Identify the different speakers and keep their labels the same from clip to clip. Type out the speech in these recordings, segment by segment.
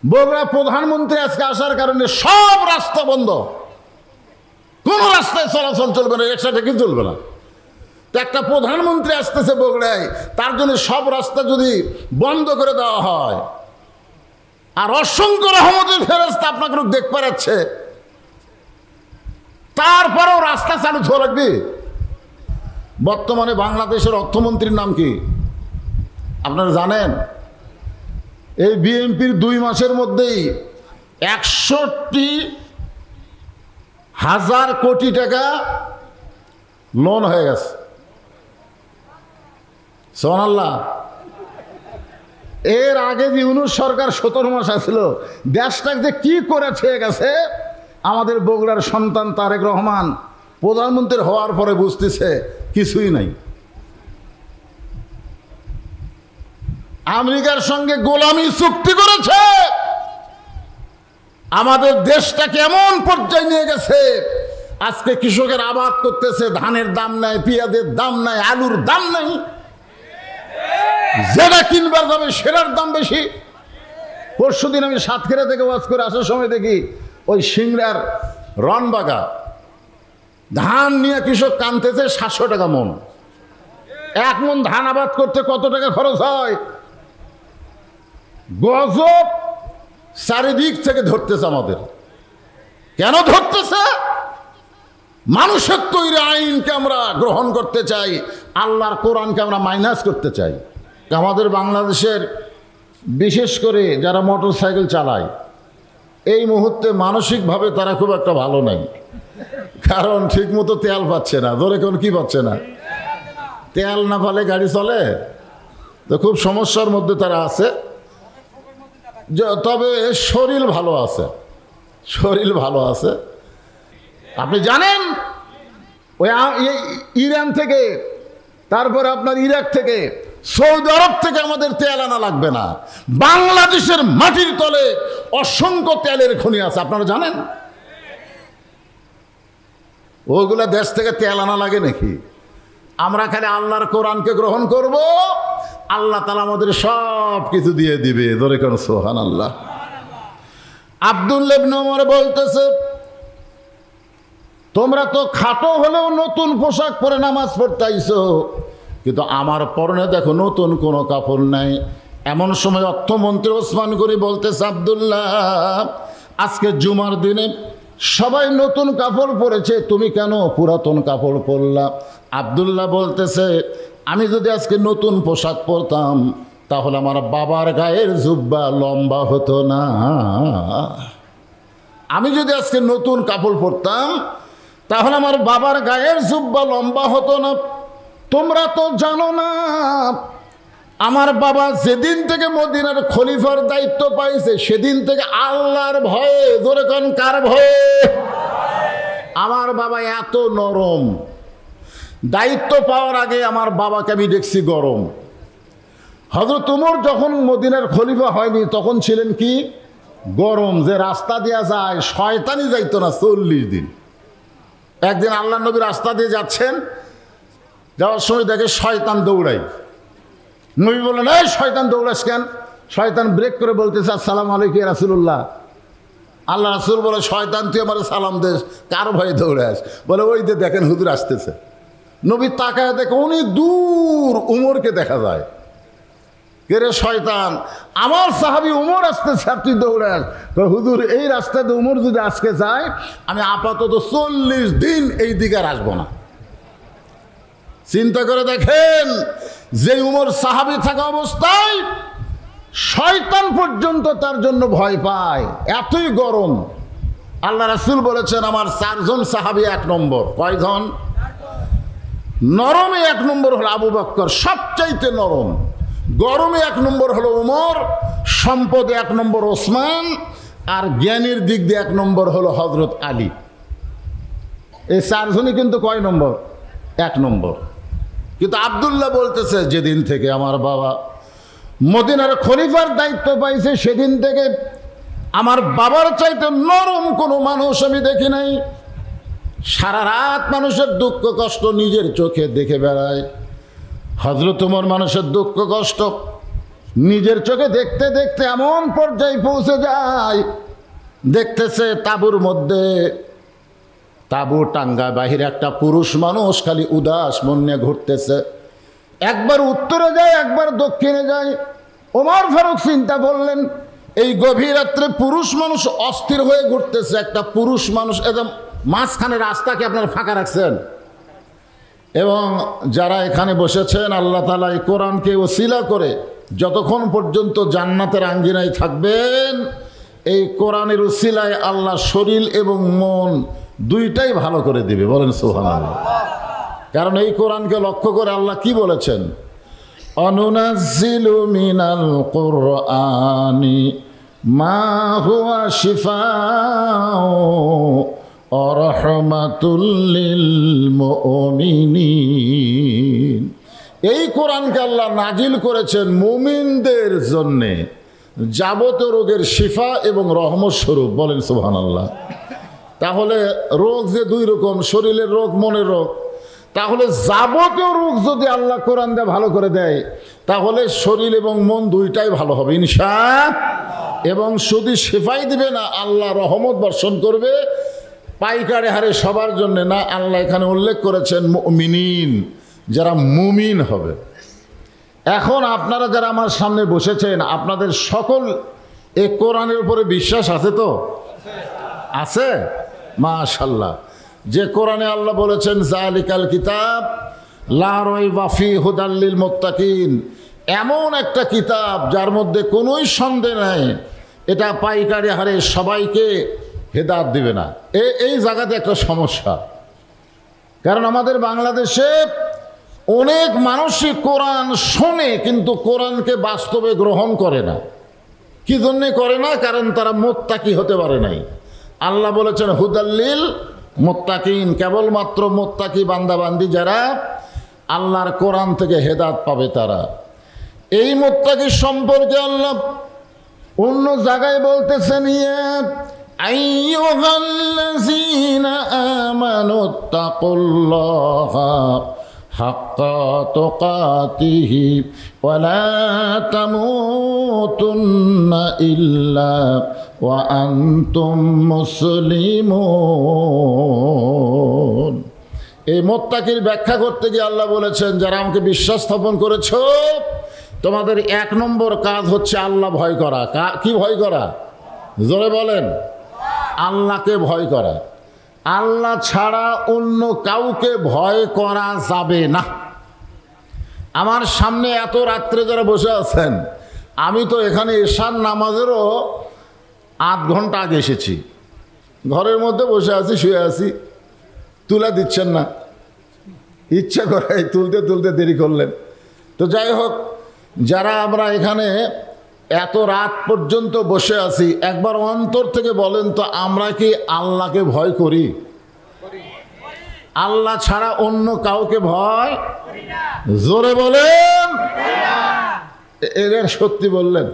Speaker 1: বগুড়া প্রধানমন্ত্রী আজকে আসার কারণে সব রাস্তা বন্ধ, কোনো রাস্তায় চলাচল চলবে না, রিক্সা থেকে চলবে না। তো একটা প্রধানমন্ত্রী আসতেছে বগুড়ায়, তার জন্য সব রাস্তা যদি বন্ধ করে দেওয়া হয়, আর অসংখ্য রহমতের ফেরেশতা আপনাকে দেখতে পাচ্ছে, তারপরেও রাস্তা চালু হওয়া লাগবে। বর্তমানে বাংলাদেশের অর্থমন্ত্রীর নাম কি আপনারা জানেন? এই বিএনপির 2 মাসের মধ্যেই 61,000 কোটি টাকা লোন হয়ে গেছে। সুবহানাল্লাহ। এর আগে যে ইউনূস সরকার 17 মাস আছিল, দেশটাকে যে কি করেছে গেছে, আমাদের বগুড়ার সন্তান তারেক রহমান প্রধানমন্ত্রী হওয়ার পরে বুঝতেছে কিছুই নাই। আমেরিকার সঙ্গে গোলামি চুক্তি করেছে, আমাদের দেশটা কেমন পর্যায়ে নিয়ে গেছে। আজকে কৃষকের আবাদ করতেছে, ধানের দাম নাই, পেঁয়াজের দাম নাই, আলুর দাম নাই, যেটা কিনবার যাবে সেটার দাম বেশি। পরশুদিন আমি সাতক্ষীরা থেকে ওয়াজ করে আসার সময় দেখি ওই সিংড়ার রনবাগা ধান নিয়ে কৃষক কানতেছে 700 টাকা মন। 1 মন ধান আবাদ করতে কত টাকা খরচ হয়? গজব চারিদিক থেকে ধরতেছে আমাদের। কেন ধরতেছে? মানুষের তৈরি আইনকে আমরা গ্রহণ করতে চাই, আল্লাহর কোরআনকে আমরা মাইনাস করতে চাই। আমাদের বাংলাদেশের বিশেষ করে যারা মোটর সাইকেল চালায়, এই মুহূর্তে মানসিকভাবে তারা খুব একটা ভালো নাই, কারণ ঠিকমতো তেল পাচ্ছে না। ধরে কোন কি পাচ্ছে না? তেল না পালে গাড়ি চলে, তো খুব সমস্যার মধ্যে তারা আছে। তবে শরীর ভালো আছে, শরীর ভালো আছে। আপনি জানেন ওই ইরান থেকে, তারপরে আপনার ইরাক থেকে, সৌদি আরব থেকে আমাদের তেল আনা লাগবে না। বাংলাদেশের মাটির তলে অসংখ্য তেলের খনি আছে, আপনারা জানেন? ওগুলা দেশ থেকে তেল আনা লাগে নাকি? আমরা খালি আল্লাহর কোরআনকে গ্রহণ করব, আল্লাহ তাআলা আমাদের সব কিছু দিয়ে দিবে। ধরে কেন সুবহানাল্লাহ। আব্দুল্লাহ ইবনে ওমর বলতেছে, তোমরা তো খাটো হলেও নতুন পোশাক পরে নামাজ পড়তে আইছো, কিন্তু আমার পরনে দেখো নতুন কোনো কাপড় নাই। এমন সময় অর্থমন্ত্রী ওসমান গনি বলতেছে, আব্দুল্লাহ, আজকে জুমার দিনে সবাই নতুন কাপড় পরেছে, তুমি কেন পুরাতন কাপড় পরলা? আব্দুল্লাহ বলতেছে, আমি যদি আজকে নতুন পোশাক পরতাম তাহলে আমার বাবার গায়ের জুব্বা লম্বা হতো না। আমি যদি আজকে নতুন কাপড় পরতাম তাহলে আমার বাবার গায়ের জুব্বা লম্বা হতো না। তোমরা তো জানো না, আমার বাবা যেদিন থেকে মদিনার খলিফার দায়িত্ব পাইছে সেদিন থেকে আল্লাহর ভয়ে, জোরে কোন কার ভয়ে? আমার বাবা এত নরম, দায়িত্ব পাওয়ার আগে আমার বাবাকে আমি দেখছি গরম। হযরত ওমর যখন মদিনার খলিফা হয়নি তখন ছিলেন কি গরম, যে রাস্তা দেওয়া যায় শয়তানি যাইতো না 40 দিন। একদিন আল্লাহ নবী রাস্তা দিয়ে যাচ্ছেন, যাওয়ার সময় দেখে শয়তান দৌড়ায়। নবী বললেন, এই শয়তান দৌড়াস কেন? শয়তান ব্রেক করে বলতেছে, আসসালামু আলাইকুম ইয়া রাসূলুল্লাহ। আল্লাহ রাসূল বলে, শয়তান তুই আমার সালাম দেস, কার ভয়ে দৌড়াস? বলে, ওই যে দেখেন হুজুর আসতেছে। নবী তাকায় দেখে অনেক দূর উমরকে দেখা যায়। কে রে শয়তান? আমার সাহাবী উমর আসতেছে আর তুই দৌড়াস? হুজুর, এই রাস্তাতে উমর যদি আজকে যায় আমি আপাতত 40 দিন এই দিকে আর আসবো না। চিন্তা করে দেখেন, যে উমর সাহাবী থাকা অবস্থায় শয়তান পর্যন্ত তার জন্য ভয় পায়, এতই গরম। আল্লাহ রাসূল বলেছেন, আমার 4 জন সাহাবী 1 নম্বর। কয়জন? নরমে 1 নম্বর হলো আবু বকর, সবচাইতে নরম। গরমে 1 নম্বর হলো উমর, সম্পদে 1 নম্বর ওসমান, আর জ্ঞানের দিক দিয়ে 1 নম্বর হলো হযরত আলী। এই 4 জনই কিন্তু কয় নম্বর? 1 নম্বর। কিন্তু আব্দুল্লাহ বলতেছে, যেদিন থেকে আমার বাবা মদিনার খলিফার দায়িত্ব পাইছে সেদিন থেকে আমার বাবার চাইতে নরম কোনো মানুষ আমি দেখি নাই। সারা রাত মানুষের দুঃখ কষ্ট নিজের চোখে দেখে বেড়ায়। হযরত ওমর মানুষের দুঃখ কষ্ট নিজের চোখে দেখতে দেখতে এমন পর্যায়ে পৌঁছে যায়, দেখতেছে তাঁবুর মধ্যে তাঁবু টাঙ্গা বাহিরে একটা পুরুষ মানুষ খালি উদাস মন নিয়ে ঘুরতেছে। একবার উত্তরে যায়, একবার দক্ষিণে যায়। ওমর ফারুক চিন্তা করলেন, এই গভীর রাত্রে পুরুষ মানুষ অস্থির হয়ে ঘুরতেছে, একটা পুরুষ মানুষ একদম মাঝখানে রাস্তাকে আপনারা ফাঁকা রাখছেন। এবং যারা এখানে বসেছেন আল্লাহ তাআলা এই কোরআনকে ওসিলা করে যতক্ষণ পর্যন্ত জান্নাতের আঙ্গিনায় থাকবেন, এই কোরআনের ওসিলায় আল্লাহ শরীর এবং মন দুইটাই ভালো করে দিবে। বলেন সুবহানাল্লাহ। কারণ এই কোরআনকে লক্ষ্য করে আল্লাহ কি বলেছেন? অনুনাজ্জিলু মিনাল কুরআনি মা হুয়া শিফাউ ওয়া রাহমাতুল লিল মুমিনিন। এই কোরআনকে আল্লাহ নাজিল করেছেন মুমিনদের জন্যে, যাবতীয় রোগের শিফা এবং রহমত স্বরূপ। বলেন সুবহানাল্লাহ। তাহলে রোগ যে দুই রকম, শরীরের রোগ, মনের রোগ। তাহলে যাবতীয় রোগ যদি আল্লাহ কোরআন দিয়ে ভালো করে দেয়, তাহলে শরীর এবং মন দুইটাই ভালো হবে ইনশাআল্লাহ। এবং শুধু শিফাই দিবে না, আল্লাহ রহমত বর্ষণ করবে পাইকারে হারে সবার জন্য না। আল্লাহ এখানে উল্লেখ করেছেন মুমিনিন, যারা মুমিন হবে। এখন আপনারা যারা আমার সামনে বসেছেন, আপনাদের সকল এই কোরআনের উপরে বিশ্বাস আছে তো? আছে মাশাআল্লাহ। যে কোরআনে আল্লাহ বলেছেন যালিকাল কিতাব লা রাইবা ফীহি হুদাল লিল মুত্তাকিন, এমন একটা কিতাব যার মধ্যে কোনোই সন্দেহ নাই, এটা পাইকারি হারে সবাইকে হেদায়েত দিবে না। এই জায়গাতে একটা সমস্যা। কারণ আমাদের বাংলাদেশে অনেক মানুষই কোরআন শোনে কিন্তু কোরআনকে বাস্তবে গ্রহণ করে না। কি জন্যে করে না? কারণ তারা মুত্তাকি হতে পারে নাই। আল্লাহ বলেছেন হুদাল্লিল মুত্তাকিন, কেবলমাত্র মুত্তাকি বান্দাবান্দি যারা আল্লাহর কোরআন থেকে হেদায়েত পাবে তারা। এই মুত্তাকি সম্পর্কে আল্লাহ অন্য জায়গায় বলতেছেন, ইয়া আইয়ুহাল্লাযীনা আমানুত্তাকুল্লাহা হাক্কা তুকাতিহি ওয়া লা তামুতুন্না ইল্লা ওয়া আনতুম মুসলিমুন। এই মুত্তাকির ব্যাখ্যা করতে গিয়ে আল্লাহ বলেছেন, যারা আমাকে বিশ্বাস স্থাপন করেছো, তোমাদের এক নম্বর কাজ হচ্ছে আল্লাহ ভয় করা। কি ভয় করা? জোরে বলেন। আল্লাহকে ভয় করা। আল্লাহ ছাড়া অন্য কাউকে ভয় করা যাবে না। আমার সামনে এত রাত্রে যারা বসে আছেন, আমি তো এখানে এশার নামাজেরও আধ ঘন্টা আগে এসেছি। ঘরের মধ্যে বসে আছি, শুয়ে আছি, তুলা দিচ্ছেন না, ইচ্ছা করে তুলতে তুলতে দেরি করলেন। তো যাই হোক, যারা আমরা এখানে এত রাত পর্যন্ত বসে আছি, একবার অন্তর থেকে বলেন তো, আমরা কি আল্লাহকে ভয় করি? আল্লাহ ছাড়া অন্য কাউকে ভয়? জোরে বলেন। এদের সত্যি বললেন,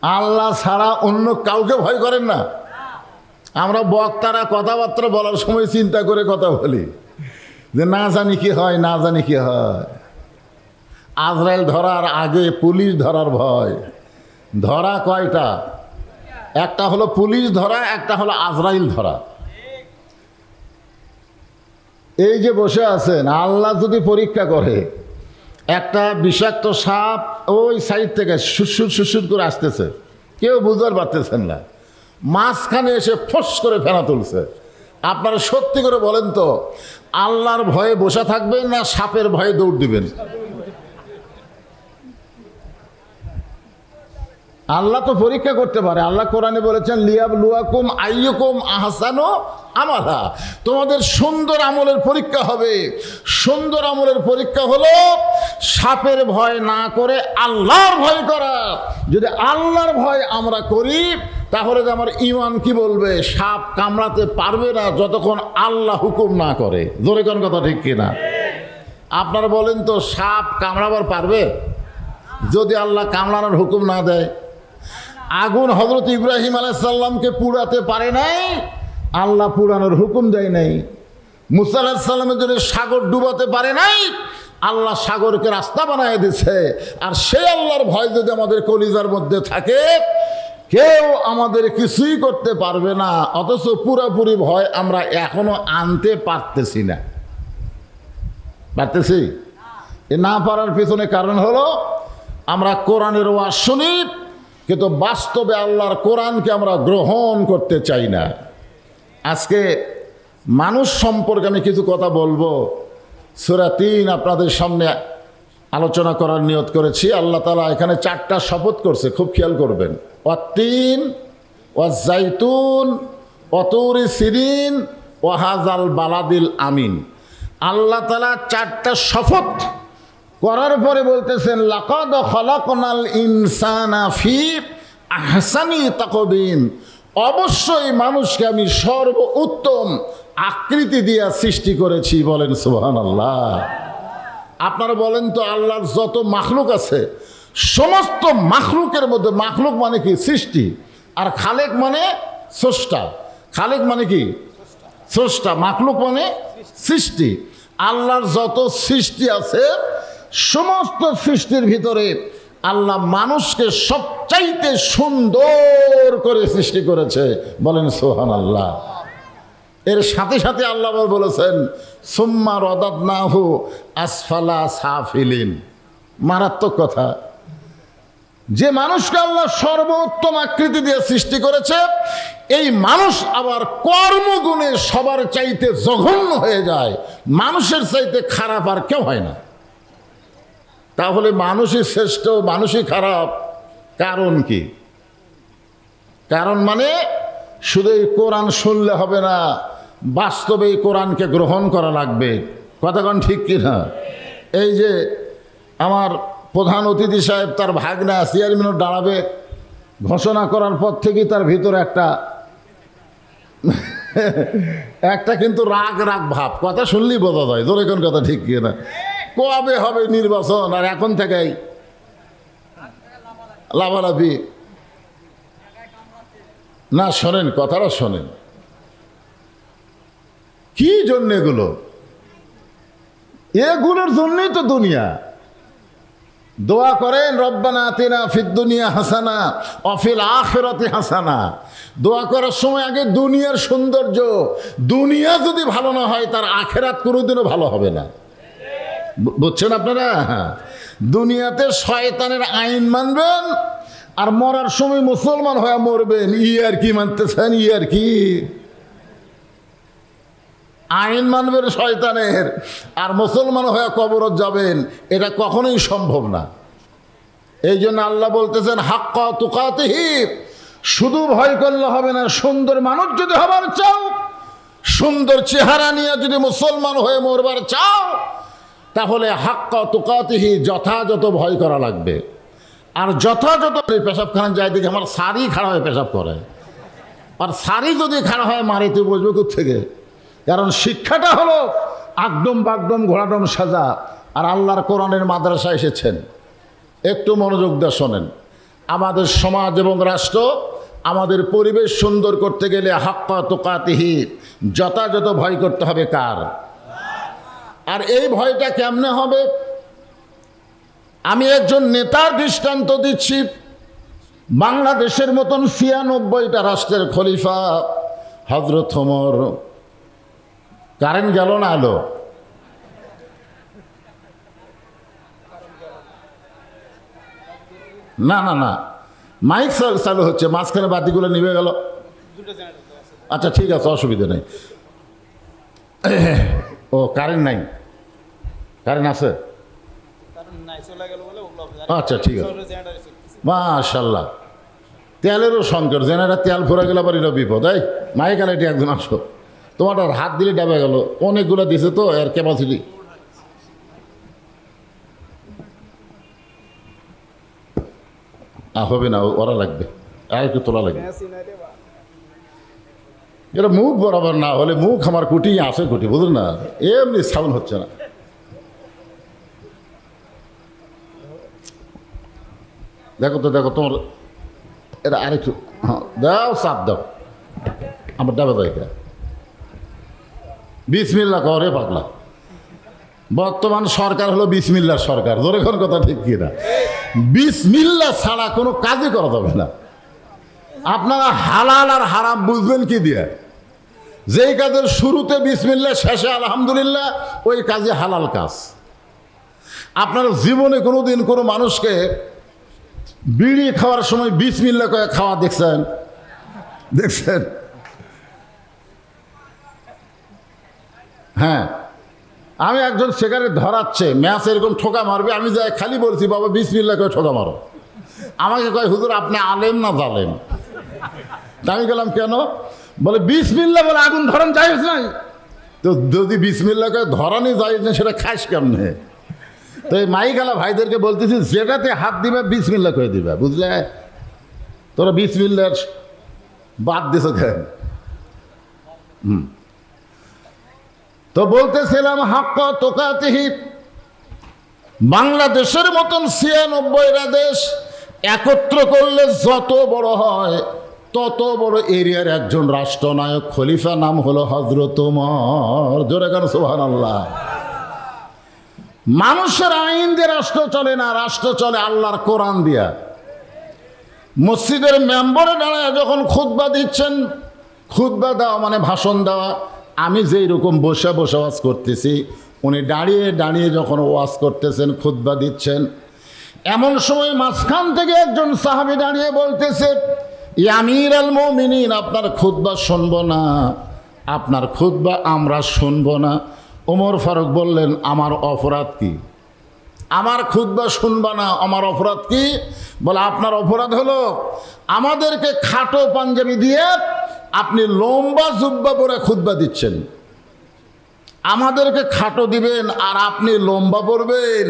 Speaker 1: আল্লাহ ছাড়া অন্য কাউকে ভয় করেন না? আমরা বক্তারা কথাবার্তা বলার সময় চিন্তা করে কথা বলি যে না জানি কি হয়, না জানি কি হয়। আজরাইল ধরার আগে পুলিশ ধরার ভয়। ধরা কয়টা? একটা হলো পুলিশ ধরা, একটা হলো আজরাইল ধরা। এই যে বসে আছেন, আল্লাহ যদি পরীক্ষা করে, একটা বিষাক্ত সাপ ওই সাইড থেকে সুসুর সুসুর করে আসতেছে, কেউ বুঝতে পারতেছেন না, মাঝখানে এসে ফস করে ফেনা তুলছে। আপনারা সত্যি করে বলেন তো, আল্লাহর ভয়ে বসে থাকবেন না সাপের ভয়ে দৌড় দিবেন? আল্লাহ তো পরীক্ষা করতে পারে। আল্লাহ কোরআনে বলেছেন লিয়াবলুয়াকুম আইয়ুকুম আহসানু আমালা, তোমাদের সুন্দর আমলের পরীক্ষা হবে। সুন্দর আমলের পরীক্ষা হলো সাপের ভয় না করে আল্লাহর ভয় করা। যদি আল্লাহর ভয় আমরা করি, তাহলে যে আমার ঈমান কি বলবে? সাপ কামড়াতে পারবে না যতক্ষণ আল্লাহ হুকুম না করে। জোরে কোন কথা ঠিক কিনা? আপনারা বলেন তো, সাপ কামড়াবার পারবে যদি আল্লাহ কামড়ানোর হুকুম না দেয়? আগুন হযরত ইব্রাহিম আলাইহিস সালামকে পুড়াতে পারে নাই, আল্লাহ পুড়ানোর হুকুম দেয় নাই। মুসা আলাইহিস সালামের জন্য সাগর ডুবাতে পারে নাই, আল্লাহ সাগরকে রাস্তা বানায় দিছে। আর সেই আল্লাহর ভয় যদি আমাদের কলিজার মধ্যে থাকে, কেউ আমাদের কিছুই করতে পারবে না। অথচ পুরোপুরি ভয় আমরা এখনো আনতে পারতেছি না। পারতেছি? এ না পারার পিছনে কারণ হলো আমরা কোরআনের ওয়াজ শুনি, কিন্তু বাস্তবে আল্লাহর কোরআনকে আমরা গ্রহণ করতে চাই না। আজকে মানুষ সম্পর্কে আমি কিছু কথা বলবো। সূরা ৩ আপনাদের সামনে আলোচনা করার নিয়ত করেছি। আল্লাহ তাআলা এখানে 4টা শপথ করছে, খুব খেয়াল করবেন। ওয়াত্তিন, ওয়াজ্জাইতুন, ওয়াতুরি সিরিন, ওয়াহাজাল বালাদিল আমিন। আল্লাহ তাআলা 4টা শপথ করার পরে বলতেছেন, লাকাদ খালাকনাল ইনসানা ফি আহসানি তাকবীম। অবশ্যই মানুষকে আমি সর্বোত্তম আকৃতি দিয়ে সৃষ্টি করেছি। বলেন সুবহানাল্লাহ। আপনারা বলেন তো, আল্লাহর যত মাখলুক আছে, সমস্ত মাখলুকের মধ্যে, মাখলুক মানে কি? সৃষ্টি। আর খালেক মানে স্রষ্টা। খালেক মানে কি? স্রষ্টা। মাখলুক মানে সৃষ্টি। আল্লাহর যত সৃষ্টি আছে, সমস্ত সৃষ্টির ভিতরে আল্লাহ মানুষকে সবচাইতে সুন্দর করে সৃষ্টি করেছে। বলেন সুবহানাল্লাহ। এর সাথে সাথে আল্লাহ বলেছেন, সুম্মা রাদাদনাহু আসফালা সাফিলিন। মারাত্মক কথা। যে মানুষকে আল্লাহ সর্বোত্তম আকৃতি দিয়ে সৃষ্টি করেছে, এই মানুষ আবার কর্মগুণে সবার চাইতে জঘন্য হয়ে যায়। মানুষের চাইতে খারাপ আর কেউ হয় না। তাহলে মানুষই শ্রেষ্ঠ, মানুষই খারাপ, কারণ কি? কারণ মানে শুধু এই কোরআন শুনলে হবে না, বাস্তবে এই কোরআনকে গ্রহণ করা লাগবে। কথাগণ ঠিক কি না? এই যে আমার প্রধান অতিথি সাহেব তার ভাগনা চেয়ারম্যান দাঁড়াবে ঘোষণা করার পর থেকেই তার ভিতরে একটা কিন্তু রাগ রাগ ভাব। কথা শুনলেই বোঝা যায়। ধরে কোন কথা ঠিক কি না? কবে হবে নির্বাচন, আর এখন থেকেই লাভালাভি। না, শোনেন, কথাটা শোনেন। কি জন্য এগুলো? এগুলোর জন্যই তো দুনিয়া। দোয়া করেন, রব্বানা আতিনা ফিদ দুনিয়া হাসানা ওয়া ফিল আখিরাতি হাসানা। দোয়া করার সময় আগে দুনিয়ার সৌন্দর্য, দুনিয়া যদি ভালো না হয় তার আখিরাত কোনোদিনও ভালো হবে না। বুঝছেন আপনারা? দুনিয়াতে শয়তানের আইন মানবেন, আর মরার সময় মুসলমান হয়ে মরবেন। আর কি মানতেছেন? আর কি আইন মানবেন শয়তানের, আর মুসলমান হয়ে কবরত যাবেন? এটা কখনোই সম্ভব না। এই জন্য আল্লাহ বলতেছেন, হাক্কা তুকাতিহি। শুধু ভয় করলে হবে না, সুন্দর মানুষ যদি হবার চাও, সুন্দর চেহারা নিয়ে যদি মুসলমান হয়ে মরবার চাও, তাহলে হাক্কা তুকাতিহি, যথাযথ ভয় করা লাগবে। আর যথাযথ পেশাবখানা যায় দেখে আমার সারি খাড়া হয়ে পেশাব করে, আর সারি যদি খাড়া হয় মারিতে বসবে কোত্থেকে? কারণ শিক্ষাটা হলো আকদম বাগদম ঘোড়াডম সাজা। আর আল্লাহর কোরআনের মাদ্রাসা এসেছেন। একটু মনোযোগ দিয়ে শোনেন। আমাদের সমাজ এবং রাষ্ট্র, আমাদের পরিবেশ সুন্দর করতে গেলে হাক্কা তুকাতিহি, যথাযথ ভয় করতে হবে কার? আর এই ভয়টা কেমনে হবে? আমি একজন নেতার দৃষ্টান্ত দিচ্ছি। বাংলাদেশের মতন ৯৬টা রাষ্ট্রের খলিফা হযরত ওমর। কারেন্ট গেল না? আলো? না না না, মাইক চালু হচ্ছে, মাঝখানে বাতিগুলো নিভে গেল। আচ্ছা ঠিক আছে, অসুবিধা নেই। ও কারেন্ট নাই? কারেন্ট আছে? আচ্ছা ঠিক আছে, মাশাআল্লাহ। তেলেরও সংকট, জেনারেটর তেল ফুরা গেলে আবার এটা বিপদ। এই মাইক আলাইটি একজন আসো, তোমার হাত দিলে ডাবে গেল। অনেকগুলো দিছে তো, এর ক্যাপাসিটি। হবে না, ওরা লাগবে, আর একটু তোলা লাগবে। এটা মুখ বরাবর না হলে, মুখ আমার কুটি আসে কুটি, বুঝলেন না? এমনি সাউন্ড হচ্ছে না। দেখো তো, দেখো তোমার এটা আরেকটু, হ্যাঁ দাও, চাপ দাও, আমার ডাবে দেয়। বিসমিল্লাহ করে পাগলা। বর্তমান সরকার হলো বিসমিল্লাহ সরকার, জোরে কোন কথা ঠিক কিনা? বিসমিল্লাহ ছাড়া কোনো কাজই করা যাবে না। আপনারা হালাল আর হারাম বুঝবেন কি দিয়ে? যেই কাজের শুরুতে বিসমিল্লাহ, শেষে আলহামদুলিল্লাহ, ওই কাজে হালাল কাজ। আপনার জীবনে কোনোদিন কোনো মানুষকে বিড়ি খাওয়ার সময় বিসমিল্লাহ করে খাওয়া দেখছেন? দেখছেন? হ্যাঁ, আমি একজন সেখানে ধরাচ্ছে ম্যাচ এরকম ঠোকা মারবে, আমি যাই খালি বলছি বাবা বিসমিল্লাহ করে ঠোকা মারো। আমাকে কয় হুজুর আপনি আলেম না জালেম? আমি গেলাম কেন? বলে বিসমিল্লাহ বলে আগুন ধরান জায়েজ নাই। তো যদি বিসমিল্লাহ করে ধরানি জায়েজ না, সেটা খাস কেমনে? তো এই মাইকালা ভাইদেরকে বলতেছি যেটাতে হাত দিবে বিসমিল্লাহ করে দিবে, বুঝলে? তোরা বিসমিল্লাহ বাদ দিছ কেন? তো বলতেছিলাম হাক্কা তোকাতিহি, বাংলাদেশের মতন ৯৬টা দেশ একত্র করলে যত বড় হয় তত বড় এরিয়ার একজন রাষ্ট্রনায়ক খলিফা, নাম হলো হযরত ওমর। জোরে কান সুবহানাল্লাহ। মানুষের আইন দিয়ে রাষ্ট্র চলে না, রাষ্ট্র চলে আল্লাহর কোরআন দিয়া। মসজিদের মেম্বারে দাঁড়ায় যখন খুতবা দিচ্ছেন, খুতবা দেওয়া মানে ভাষণ দেওয়া, আমি যেই রকম বসে বসে ওয়াজ করতেছি, উনি দাঁড়িয়ে দাঁড়িয়ে যখন ওয়াজ করতেছেন, খুতবা দিচ্ছেন, এমন সময় মাঝখান থেকে একজন সাহাবী দাঁড়িয়ে বলতেছে, ইয়া আমিরুল মুমিনিন, আপনার খুতবা শুনবো না, আপনার খুতবা আমরা শুনবো না। ওমর ফারুক বললেন, আমার অপরাধ কি? আমার খুতবা শুনবা না, আমার অপরাধ কি? বলে আপনার অপরাধ হলো আমাদেরকে খাটো পাঞ্জাবি দিয়ে আপনি লম্বা জুব্বা পরে খুতবা দিচ্ছেন। আমাদেরকে খাটো দিবেন আর আপনি লম্বা পরবেন।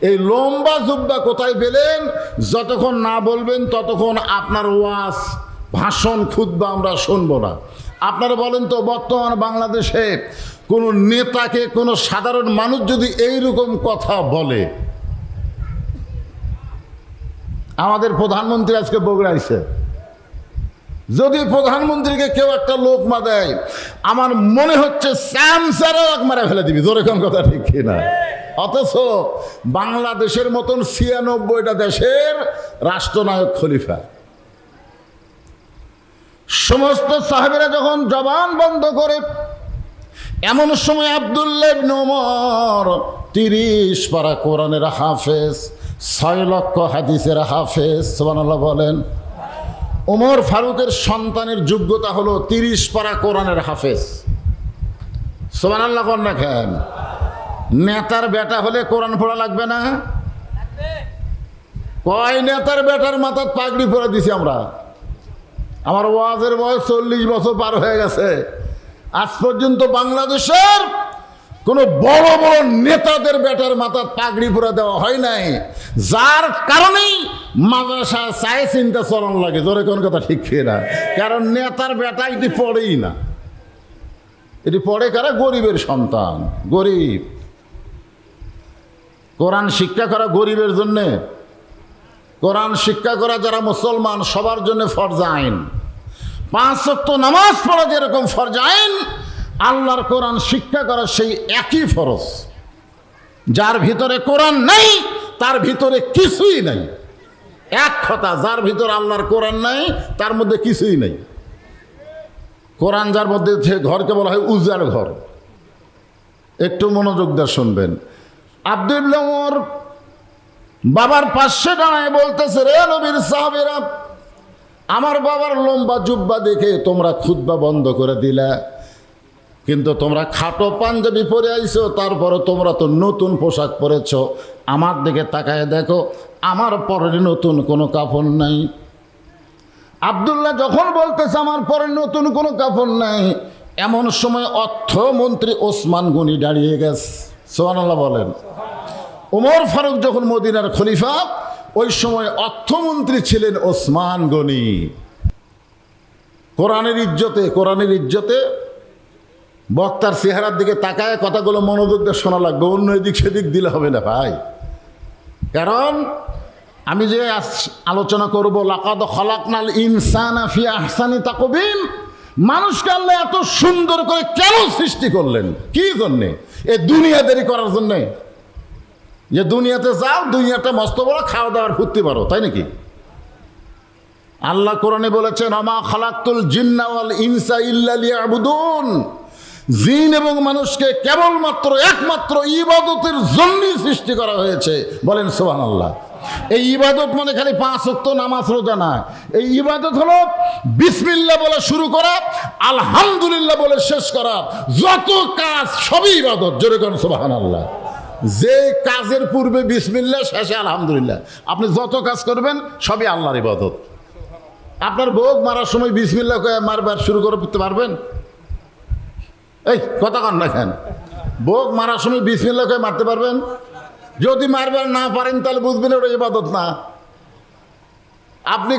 Speaker 1: এই লম্বা জুব্বা কোথায় পেলেন? যতক্ষণ না বলবেন ততক্ষণ আপনার ওয়াজ, ভাষণ, খুতবা আমরা শুনবো না। আপনারা বলেন তো, বর্তমান বাংলাদেশে কোনো নেতাকে কোনো সাধারণ মানুষ যদি এইরকম কথা বলে, আমাদের প্রধানমন্ত্রী আজকে বগুড়াইছে, যদি প্রধানমন্ত্রীকে কেউ একটা লোকমা দেয়, আমার মনে হচ্ছে স্যামসারও এক মারা ফেলে দিবি। জোরে কোন কথা ঠিক কিনা? অথচ বাংলাদেশের মতন ৯৬টা দেশের রাষ্ট্রনায়ক খলিফা। সমস্ত সাহাবীরা যখন জবান বন্ধ করে, এমন সময় আব্দুল্লাহ ইবনে ওমর ৩০ পারা কোরআনের হাফেজ, ৬ লক্ষ হাদিসের হাফেজ, সুবহানাল্লাহ বলেন। ওমর ফারুকের সন্তানের যোগ্যতা হলো ৩০ পারা কোরআনের হাফেজ। সুবহানাল্লাহ কোন রাখেন? নেতার বেটা হলে কোরআন পড়া লাগবে না? কয় নেতার বেটার মাথার পাগড়ি পরে দিছি আমরা? আমার ওয়াজের বয়স ৪০ বছর পার হয়ে গেছে, আজ পর্যন্ত বাংলাদেশের কোনো বড় বড় নেতাদের বেটার মাথার পাগড়ি পরে দেওয়া হয় নাই, যার কারণেই মাদ্রাসা চায় চিন্তা চলন লাগে। জোরে কোন কথা ঠিক না? কারণ নেতার বেটা এটি পড়েই না। এটি পড়ে কারা? গরিবের সন্তান, গরিব। কোরআন শিক্ষা করা গরিবের জন্যে, কোরআন শিক্ষা করা যারা মুসলমান সবার জন্য ফরজ আইন। ৫ ওয়াক্ত নামাজ পড়া যেরকম ফরজ আইন, আল্লাহর কোরআন শিক্ষা করা সেই একই ফরজ। যার ভিতরে কোরআন নেই তার ভিতরে কিছুই নাই। এক কথা, যার ভিতরে আল্লাহর কোরআন নাই তার মধ্যে কিছুই নেই। কোরআন যার মধ্যে, ঘরকে বলা হয় উজাড় ঘর। একটু মনোযোগ দিয়ে শুনবেন। আব্দুল্লাহ ওমর বাবার পাশে দাঁড়ায় বলতেছে, রে নবীর সাহাবীরা, আমার বাবার লম্বা জুব্বা দেখে তোমরা খুতবা বন্ধ করে দিলা, কিন্তু তোমরা খাটো পাঞ্জাবি পরে আইছো, তারপরে তোমরা তো নতুন পোশাক পরেছ। আমার দিকে তাকায় দেখো, আমার পরে নতুন কোনো কাপড় নাই। আব্দুল্লাহ যখন বলতেছে আমার পরে নতুন কোনো কাপড় নাই, এমন সময় অর্থমন্ত্রী ওসমান গনি দাঁড়িয়ে গেছে। সুবহানাল্লাহ বলেন। ওমর ফারুক যখন মদিনার খলিফা, ওই সময় অর্থমন্ত্রী ছিলেন ওসমান গনি। কোরআনের ইজ্জতে বক্তার চেহারার দিকে তাকায় কথাগুলো মনোযোগ দিয়ে শোনা লাগবে, অন্য এদিক সেদিক দিলে হবে না ভাই। কারণ আমি যে আলোচনা করব, লাকাদ খালাকনাল ইনসানা ফি আহসানি তাকবীম, মানুষকে আল্লাহ এত সুন্দর করে কেন সৃষ্টি করলেন? কি জন্যে? এই দুনিয়াদারি করার জন্যে, যে দুনিয়াতে যাও, দুনিয়াটা মস্ত বড়, খাওয়া দাওয়ার ফুর্তি পারো, তাই নাকি? আল্লাহ কোরআনে বলেছেন, আমা খালাকতুল জিন্না ওয়াল ইনসা ইল্লা লিয়াবুদুন, জিন এবং মানুষকে কেবলমাত্র একমাত্র ইবাদতের জন্যই সৃষ্টি করা হয়েছে। বলেন সুবহানাল্লাহ। এই ইবাদত মানে খালি 5 ওয়াক্ত নামাজ রোজা না। এই ইবাদত হলো বিসমিল্লাহ বলে শুরু করা, আলহামদুলিল্লাহ বলে শেষ করা। যত কাজ সবই ইবাদত। জোরে করেন সুবহানাল্লাহ। যে কাজের পূর্বে বিসমিল্লাহ, শেষে আলহামদুলিল্লাহ, আপনি যত কাজ করবেন সবই আল্লাহর ইবাদত। আপনার বউ মারার সময় বিসমিল্লাহ কয়ে মারবার শুরু করতে পারবেন? এই কথা কন না কেন? বউ মারার সময় বিসমিল্লাহ কয়ে মারতে পারবেন? যদি মারবার না পারেন তাহলে বুঝবেন ওটা ইবাদত না। আপনি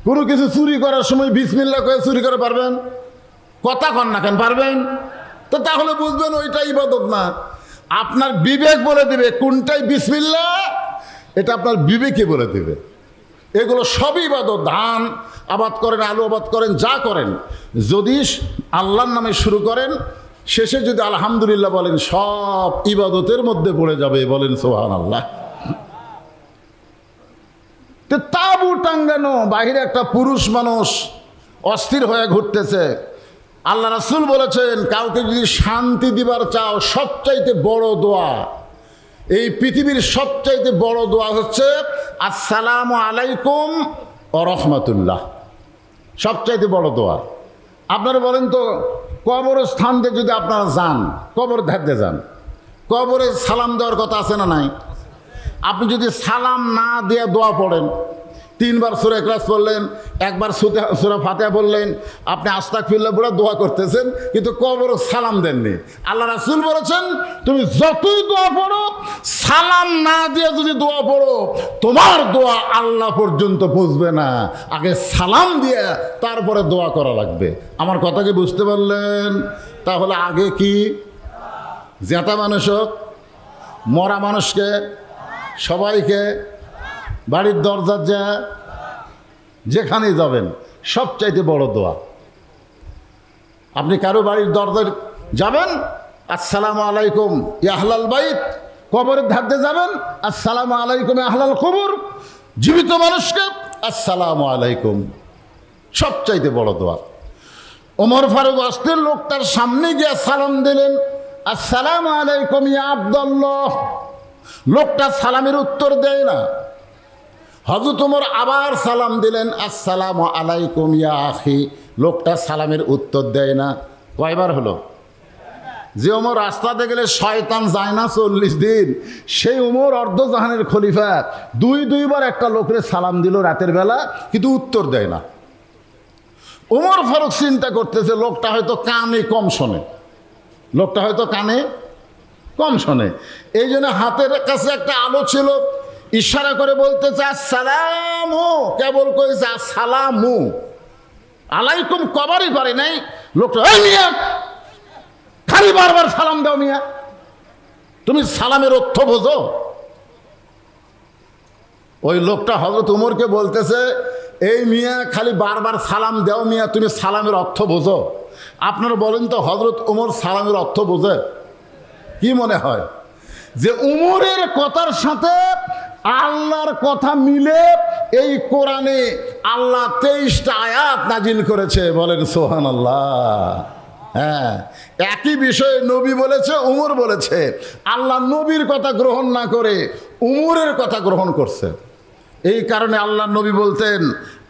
Speaker 1: কোনো কিছু চুরি করার সময় বিসমিল্লাহ কয়ে চুরি করে পারবেন? কথা কন না কেন? পারবেন? তো তাহলে বুঝবেন ওইটা ইবাদত না। আপনার বিবেক বলে দিবে কোনটাই বিসমিল্লাহ, এটা আপনার বিবেকে বলে দিবে। এগুলো সবই ইবাদত। ধান আবাদ করেন, আলু আবাদ করেন, যা করেন, যদি আল্লাহর নামে শুরু করেন, শেষে যদি আলহামদুলিল্লাহ বলেন, সব ইবাদতের মধ্যে পড়ে যাবে। বলেন সুবহানাল্লাহ। তাঁবু টাঙ্গানো, বাহিরে একটা পুরুষ মানুষ অস্থির হয়ে ঘুরতেছে। আল্লাহ রাসূল বলেছেন, কাউকে যদি শান্তি দিবার চাও, সবচাইতে বড় দোয়া, এই পৃথিবীর সবচাইতে বড় দোয়া হচ্ছে আসসালামু আলাইকুম ওয়া রাহমাতুল্লাহ। সবচাইতে বড় দোয়া। আপনারা বলেন তো, কবরস্থানতে যদি আপনারা যান, কবর ধারতে যান, কবরে সালাম দেওয়ার কথা আছে না নাই? আপনি যদি সালাম না দিয়ে দোয়া পড়েন, 3 বার সূরা ইখলাস পড়লেন, 1 বার সূরা ফাতিহা বললেন, আপনি আস্তাগফিরুল্লাহ বলে দোয়া করতেছেন, কিন্তু কবরে সালাম দেননি। আল্লাহ রাসূল বলেছেন, তুমি যতই দোয়া পড়ো, সালাম না দিয়ে যদি দোয়া পড়ো, তোমার দোয়া আল্লাহ পর্যন্ত পৌঁছবে না। আগে সালাম দিয়ে তারপরে দোয়া করা লাগবে। আমার কথা কি বুঝতে পারলেন? তাহলে আগে কি? জেতা মানুষ হোক, মরা মানুষকে, সবাইকে, বাড়ির দরজার যেখানেই যাবেন, সবচাইতে বড় দোয়া। আপনি কারো বাড়ির দরজায় যাবেন, আসসালামু আলাইকুম ইয়া আহলাল বাইত। কবরের ধারতে যাবেন, আসসালামু আলাইকুম ইয়া আহলাল কবর। জীবিত মানুষকে আসসালামু আলাইকুম, সবচাইতে বড় দোয়া। ওমর ফারুক অস্থির লোকটার সামনে গিয়ে সালাম দিলেন, আসসালামু আলাইকুম ইয়া আব্দুল্লাহ। লোকটা সালামের উত্তর দেয় না। হযরত ওমর আবার সালাম দিলেন, আসসালামু আলাইকুম ইয়া আখি। লোকটা সালামের উত্তর দেয় না। কয়বার হলো? যে ওমর রাস্তাতে গেলে শয়তান যায় না 40 দিন, সেই ওমর অর্ধজাহানের খলিফা 2বার একটা লোকের সালাম দিল রাতের বেলা, কিন্তু উত্তর দেয় না। ওমর ফারুক চিন্তা করতেছে, লোকটা হয়তো কানে কম শোনে, লোকটা হয়তো কানে কম শোনে। এই জন্য হাতের কাছে একটা আলো ছিল, ইশারা করে বলতেছে আসসালামু, কেবল কইছে আসসালামু আলাইকুম, কবারই পারে নাই। লোকটা, এই মিয়া, খালি বারবার সালাম দাও মিয়া, তুমি সালামের অর্থ বোঝো? ওই লোকটা হযরত ওমরকে বলতেছে, এই মিয়া, খালি বারবার সালাম দাও মিয়া, তুমি সালামের অর্থ বোঝো? আপনারা বলেন তো, হযরত ওমর সালামের অর্থ বোঝে? কি মনে হয় যে উমরের কথার সাথে আল্লাহর কথা মিলে এই কোরআনে আল্লাহ 23টা আয়াত নাজিল করেছে? বলেন সুবহানাল্লাহ। হ্যাঁ, একই বিষয়ে নবী বলেছে, উমর বলেছে। আল্লাহ নবীর কথা গ্রহণ না করে উমরের কথা গ্রহণ করছে। এই কারণে আল্লাহ নবী বলতেন,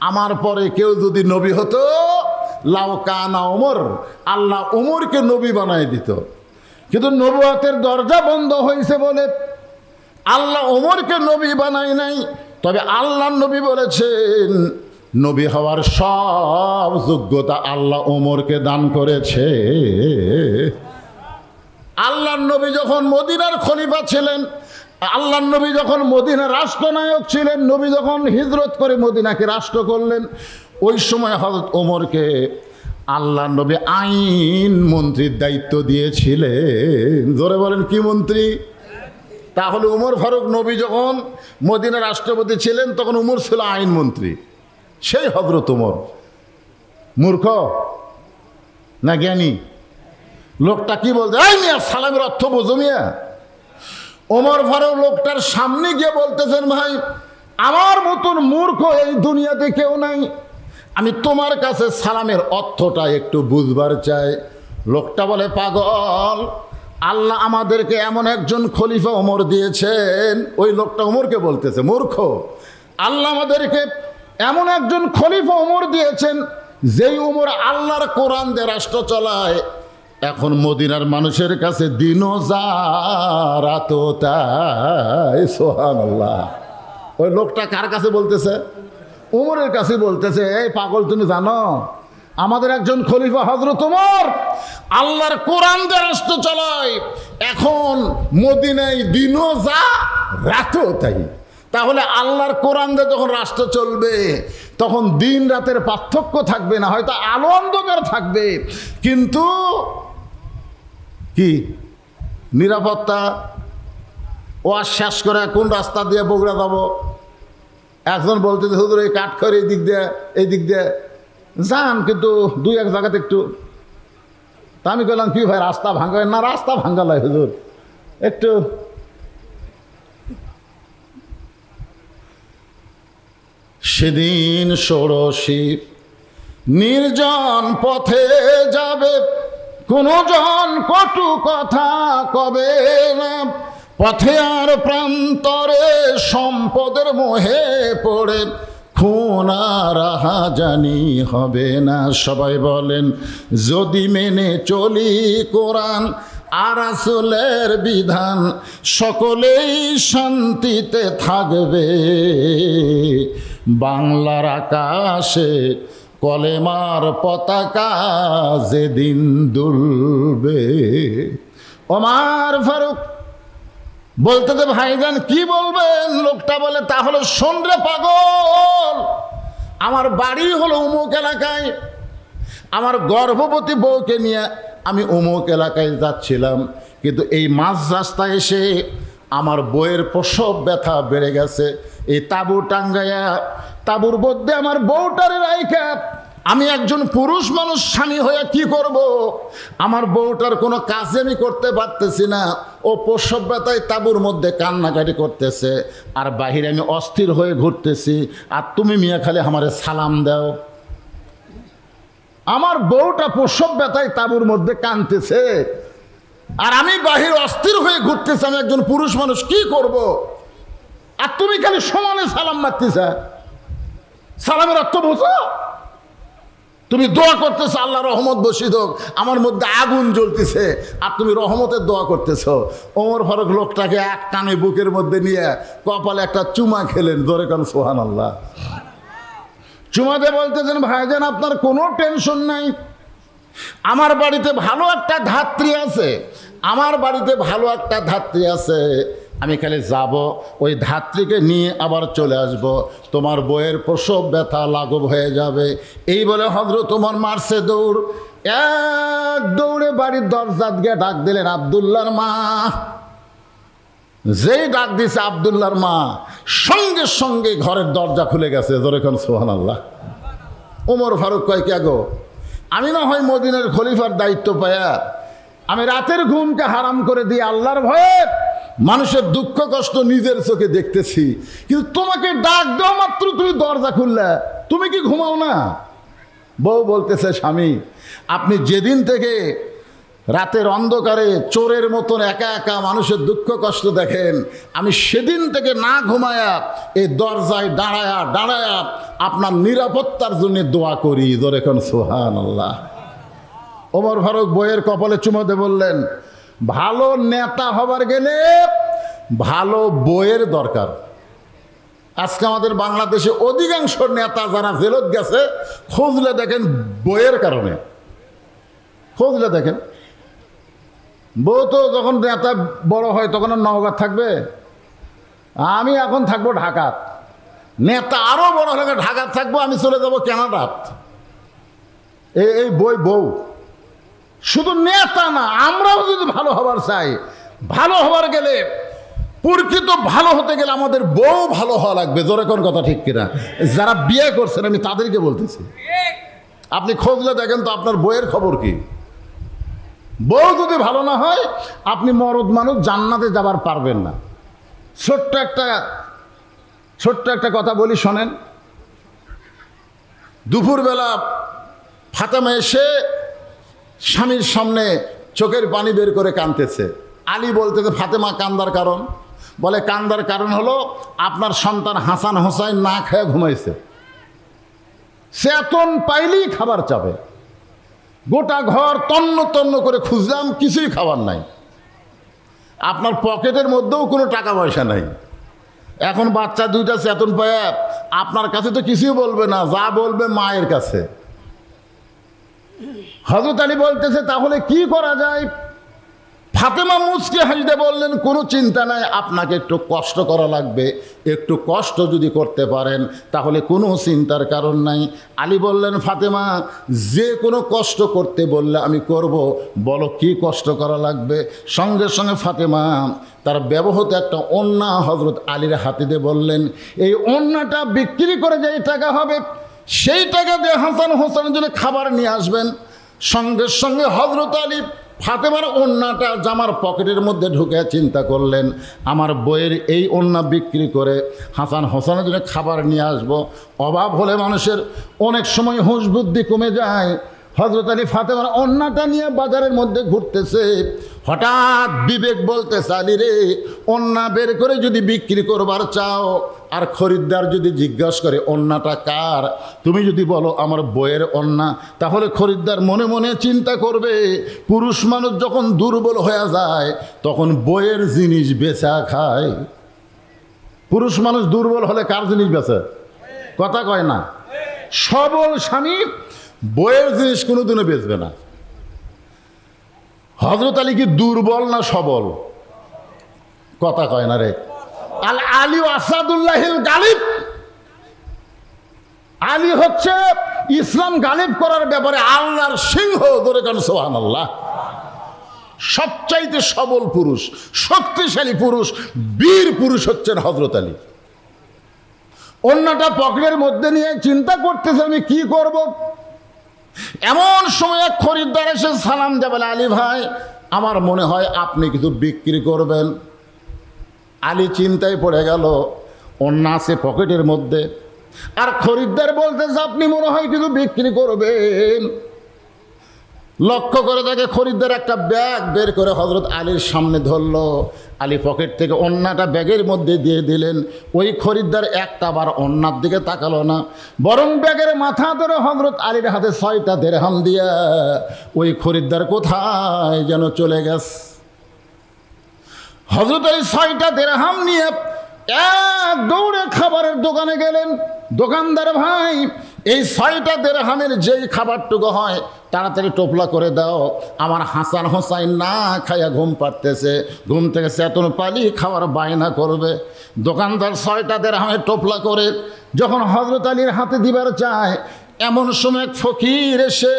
Speaker 1: আমার পরে কেউ যদি নবী হতো, লাউ কানা ওমর, আল্লাহ উমরকে নবী বানায় দিত। কিন্তু নবুয়তের দরজা বন্ধ হয়েছে বলে আল্লাহ ওমরকে নবী বানায় নাই। তবে আল্লাহ নবী বলেছেন, নবী হওয়ার সব যোগ্যতা আল্লাহ ওমরকে দান করেছে। আল্লাহ নবী যখন মদিনার খলিফা ছিলেন, আল্লাহ নবী যখন মদিনার রাষ্ট্রনায়ক ছিলেন, নবী যখন হিজরত করে মদিনাকে রাষ্ট্র করলেন, ওই সময় হযরত ওমরকে আল্লাহ নবী আইন মন্ত্রীর দায়িত্ব দিয়েছিলেন। জোরে বলেন, কি মন্ত্রী? তাহলে উমর ফারুক নবী যখন মদিনার রাষ্ট্রপতি ছিলেন, তখন উমর ছিল আইন মন্ত্রী, সেই হযরত উমর। মূর্খ না জ্ঞানী? লোকটা কি বলছে, এই মিয়া সালামের অর্থ বোঝো মিয়া। ওমর ফারুক লোকটার সামনে গিয়ে বলতেছেন, ভাই আমার মতন মূর্খ এই দুনিয়াতে কেউ নাই, আমি তোমার কাছে সালামের অর্থটা একটু বুঝবার চাই। লোকটা বলে, পাগল, আল্লাহ আমাদেরকে এমন একজন খলিফা ওমর দিয়েছেন। ওই লোকটা ওমরকে বলতেছে, মূর্খ, আল্লাহ আমাদেরকে এমন একজন খলিফা ওমর দিয়েছেন যেই ওমর আল্লাহর কোরআন দিয়ে রাষ্ট্র চালায়। এখন মদিনার মানুষের কাছে দিনও যা রাতও তাই। সুবহানাল্লাহ। ওই লোকটা কার কাছে বলতেছে? ওমরের কাছে বলতেছে, এই পাগল, তুমি জানো আমাদের একজন খলিফা হযরত ওমর আল্লাহর কোরআন দিয়ে রাষ্ট্র চালায়। এখন মদিনায় দিনও যা রাতও তাই। তাহলে আল্লাহর কোরআন দিয়ে যখন রাষ্ট্র চলবে তখন দিন রাতের পার্থক্য থাকবে না, হয়তো আলো অন্ধকার থাকবে, কিন্তু কি নিরাপত্তা। ওয়াজ শেষ করে কোন রাস্তা দিয়ে বগুড়া যাব, একজন বলতেছে হুজুর এই কাঠখড় এই দিক দিয়ে যান, কিন্তু দুই এক জায়গাতে একটু। তা আমি বললাম, কি ভাই রাস্তা ভাঙা? না, রাস্তা ভাঙ্গা নয় হুজুর, একটু। সেদিন ষোড়শী নির্জন পথে যাবে, কোনো জন কটু কথা কবে না, পথে আর প্রান্তরে সম্পদের মোহে পড়ে খুন আর হাজানি হবে না। সবাই বলেন, যদি মেনে চলি কোরআন আর রাসূলের বিধান, সকলেই শান্তিতে থাকবে, বাংলার আকাশে কলেমার পতাকা যেদিন দুলবে। ওমর ফারুক বলতে তো, ভাইজান কি বলবেন? লোকটা বলে, তাহলে শোন রে পাগল, আমার বাড়ি হলো অমুক এলাকায়, আমার গর্ভবতী বউকে নিয়ে আমি অমুক এলাকায় যাচ্ছিলাম, কিন্তু এই মাঝ রাস্তায় এসে আমার বউয়ের প্রসব ব্যথা বেড়ে গেছে। এই তাঁবু টাঙ্গাইয়া তাঁবুর মধ্যে আমার বউটারে রাইখা আমি একজন পুরুষ মানুষ স্বামী হয়ে কি করব? আমার বউটার কোনো কাজে আমি করতে পারতেছি না, ও প্রসব ব্যথায় তাঁবুর মধ্যে কান্নাকাটি করতেছে, আর বাহিরে আমি অস্থির হয়ে ঘুরতেছি, আর তুমি মিয়া খালি আমারে সালাম দাও। আমার বউটা প্রসব ব্যথায় তাঁবুর মধ্যে কাঁদতেছে, আর আমি বাহির অস্থির হয়ে ঘুরতেছি, আমি একজন পুরুষ মানুষ কি করব? আর তুমি খালি সমানে সালাম মারতেছ। সালামের অর্থ বোঝো? তুমি দোয়া করতেছো আল্লাহ রহমত বসিত হোক, আমার মধ্যে আগুন জ্বলতেছে, আর তুমি রহমতের দোয়া করতেছ। ওমর ফারুক লোকটাকে এক টানে বুকের মধ্যে নিয়ে কপালে একটা চুমা খেলেন। জোরে কারণ সুবহানাল্লাহ। চুমাতে বলতেছেন, ভাইজান আপনার কোনো টেনশন নাই, আমার বাড়িতে ভালো একটা ধাত্রী আছে, আমার বাড়িতে ভালো একটা ধাত্রী আছে, আমি খালি যাব, ওই ধাত্রীকে নিয়ে আবার চলে আসব, তোমার বইয়ের প্রসব ব্যথা লাঘব হয়ে যাবে। এই বলে হযরত ওমর মারছে দৌড়, এক দৌড়ে বাড়ির দরজাত গিয়ে ডাক দিলেন, আব্দুল্লাহর মা। যেই ডাক দিছে আব্দুল্লাহর মা, সঙ্গে সঙ্গে ঘরের দরজা খুলে গেছে। জোরে কোন সুবহানাল্লাহ। ওমর ফারুক কয়, কে গো, আমি না হয় মদিনার খলিফার দায়িত্ব পায়া আমি রাতের ঘুমকে হারাম করে দিয়ে আল্লাহর ভয়ে মানুষের দুঃখ কষ্ট নিজের চোখে দেখতেছি, কিন্তু তোমাকে ডাক দেওয়া মাত্র তুমি দরজা খুললে, তুমি কি ঘুমাও না? বউ বলতেছে, স্বামী আপনি যেদিন থেকে রাতের অন্ধকারে চোরের মতন একা একা মানুষের দুঃখ কষ্ট দেখেন, আমি সেদিন থেকে না ঘুমায়া এই দরজায় দাঁড়ায়া দাঁড়ায়া আপনার নিরাপত্তার জন্য দোয়া করি। জোরে কোন সুবহানাল্লাহ। ওমর ফারুক বইয়ের কপালে চুমাতে বললেন, ভালো নেতা হবার গেলে ভালো বইয়ের দরকার। আজকে আমাদের বাংলাদেশে অধিকাংশ নেতা যারা জেলত গেছে, খুঁজলে দেখেন বইয়ের কারণে। খুঁজলে দেখেন, বউ তো যখন নেতা বড় হয় তখন আর নওগাঁ থাকবে, আমি এখন থাকবো ঢাকাত, নেতা আরো বড় হলে ঢাকাত থাকবো, আমি চলে যাবো কানাডাত। এই বউ শুধু নেতা না, আমরাও যদি ভালো হবার চাই, ভালো হবার গেলে প্রকৃত ভালো হতে গেলে আমাদের বউ ভালো হওয়া লাগবে। জোরে কোন কথা ঠিক কিনা? যারা বিয়ে করছেন আমি তাদেরকে বলতেছি, আপনি খোঁজলে দেখেন তো আপনার বইয়ের খবর কি। বউ যদি ভালো না হয় আপনি মরদ মানুষ জান্নাতে যাবার পারবেন না। ছোট্ট একটা কথা বলি শোনেন। দুপুরবেলা ফাতেমা এসে স্বামীর সামনে চোখের পানি বের করে কাঁদতেছে। আলী বলতেছে, ফাতেমা কান্দার কারণ? বলে, কান্দার কারণ হলো আপনার সন্তান হাসান হোসাইন না খেয়ে ঘুমাইছে। সে এতন পাইলেই খাবার চাবে। গোটা ঘর তন্ন তন্ন করে খুঁজলাম, কিছুই খাবার নাই। আপনার পকেটের মধ্যেও কোনো টাকা পয়সা নাই। এখন বাচ্চা দুইটা চেতন পায়, আপনার কাছে তো কিছুই বলবে না, যা বলবে মায়ের কাছে। হযরত আলী বলতেছে, তাহলে কি করা যায়? ফাতেমা মুচকি হাসতে বললেন, কোনো চিন্তা নাই, আপনাকে একটু কষ্ট করা লাগবে। একটু কষ্ট যদি করতে পারেন তাহলে কোনো চিন্তার কারণ নাই। আলী বললেন, ফাতেমা যে কোনো কষ্ট করতে বললে আমি করব, বলো কি কষ্ট করা লাগবে। সঙ্গে সঙ্গে ফাতেমা তার ব্যবহৃত একটা ওড়না হযরত আলীর হাতে দিয়ে বললেন, এই ওড়নাটা বিক্রি করে যে টাকা হবে সেই টাকা দিয়ে হাসান হোসেনের জন্য খাবার নিয়ে আসবেন। সঙ্গে সঙ্গে হযরত আলী ফাতেমার ওড়নাটা জামার পকেটের মধ্যে ঢুকে চিন্তা করলেন, আমার বইয়ের এই ওড়না বিক্রি করে হাসান হোসেনের জন্য খাবার নিয়ে আসব। অভাব হলে মানুষের অনেক সময় হুঁশ বুদ্ধি কমে যায়। হযরত আলী ফাতেমার ওড়নাটা নিয়ে বাজারের মধ্যে ঘুরতেছে। হঠাৎ বিবেক বলতেছে, আলী রে, ওড়না বের করে যদি বিক্রি করবার চাও আর খরিদ্দার যদি জিজ্ঞাসা করে ওড়নাটা কার, তুমি যদি বলো আমার বইয়ের ওড়না, তাহলে খরিদ্দার মনে মনে চিন্তা করবে পুরুষ মানুষ যখন দুর্বল হয়ে যায় তখন বইয়ের জিনিস বেচা খায়। পুরুষ মানুষ দুর্বল হলে কার জিনিস বেচে? কথা কয় না। সবল স্বামী বইয়ের জিনিস কোনোদিনও বেচবে না। হযরত আলী কি দুর্বল না সবল? কথা কয় না রে। আল আলী আসাদুল্লাহিল গালিব। আলী হচ্ছে ইসলাম গালিব করার ব্যাপারে আল্লাহর সিংহ। ধরে কান সুবহানাল্লাহ। সবচাইতে সবল পুরুষ, শক্তিশালী পুরুষ, বীর পুরুষ হচ্ছেন হযরত আলী। ওড়নাটা পকেটের মধ্যে নিয়ে চিন্তা করতেছে আমি কি করব। এমন সময় এক খরিদ্দার এসে সালাম দেয়, বলে, আলী ভাই, আমার মনে হয় আপনি কিছু বিক্রি করবেন। আলী চিন্তায় পড়ে গেল, ওড়না আছে পকেটের মধ্যে, আর খরিদ্দার বলতেছে আপনি মনে হয় কিছু বিক্রি করবেন। লক্ষ্য করে দেখে খরিদ্দার একটা ব্যাগ বের করে হযরত আলীর সামনে ধরলো। আলী পকেট থেকে ওড়নাটা ব্যাগের মধ্যে দিয়ে দিলেন। ওই খরিদ্দার একটা বার ওড়নার দিকে তাকালো না, বরং ব্যাগের মাথা ধরে হযরত আলীর হাতে 6টা দিরহাম দিয়া ওই খরিদ্দার কোথায় যেন চলে গেছে। হযরত আলী 6টা দিরহাম নিয়ে এক দৌড়ে খাবারের দোকানে গেলেন। দোকানদার ভাই, এই 6টা দিরহামের যেই খাবারটুকু হয় তাড়াতাড়ি টোপলা করে দাও, আমার হাসান হোসাইন না খাইয়া ঘুম পাড়তেছে, ঘুম থেকে চেতন পালি খাওয়ার বায়না করবে। দোকানদার 6টা দিরহামের টোপলা করে যখন হযরত আলীর হাতে দিবার চায়, এমন সময় ফকির এসে,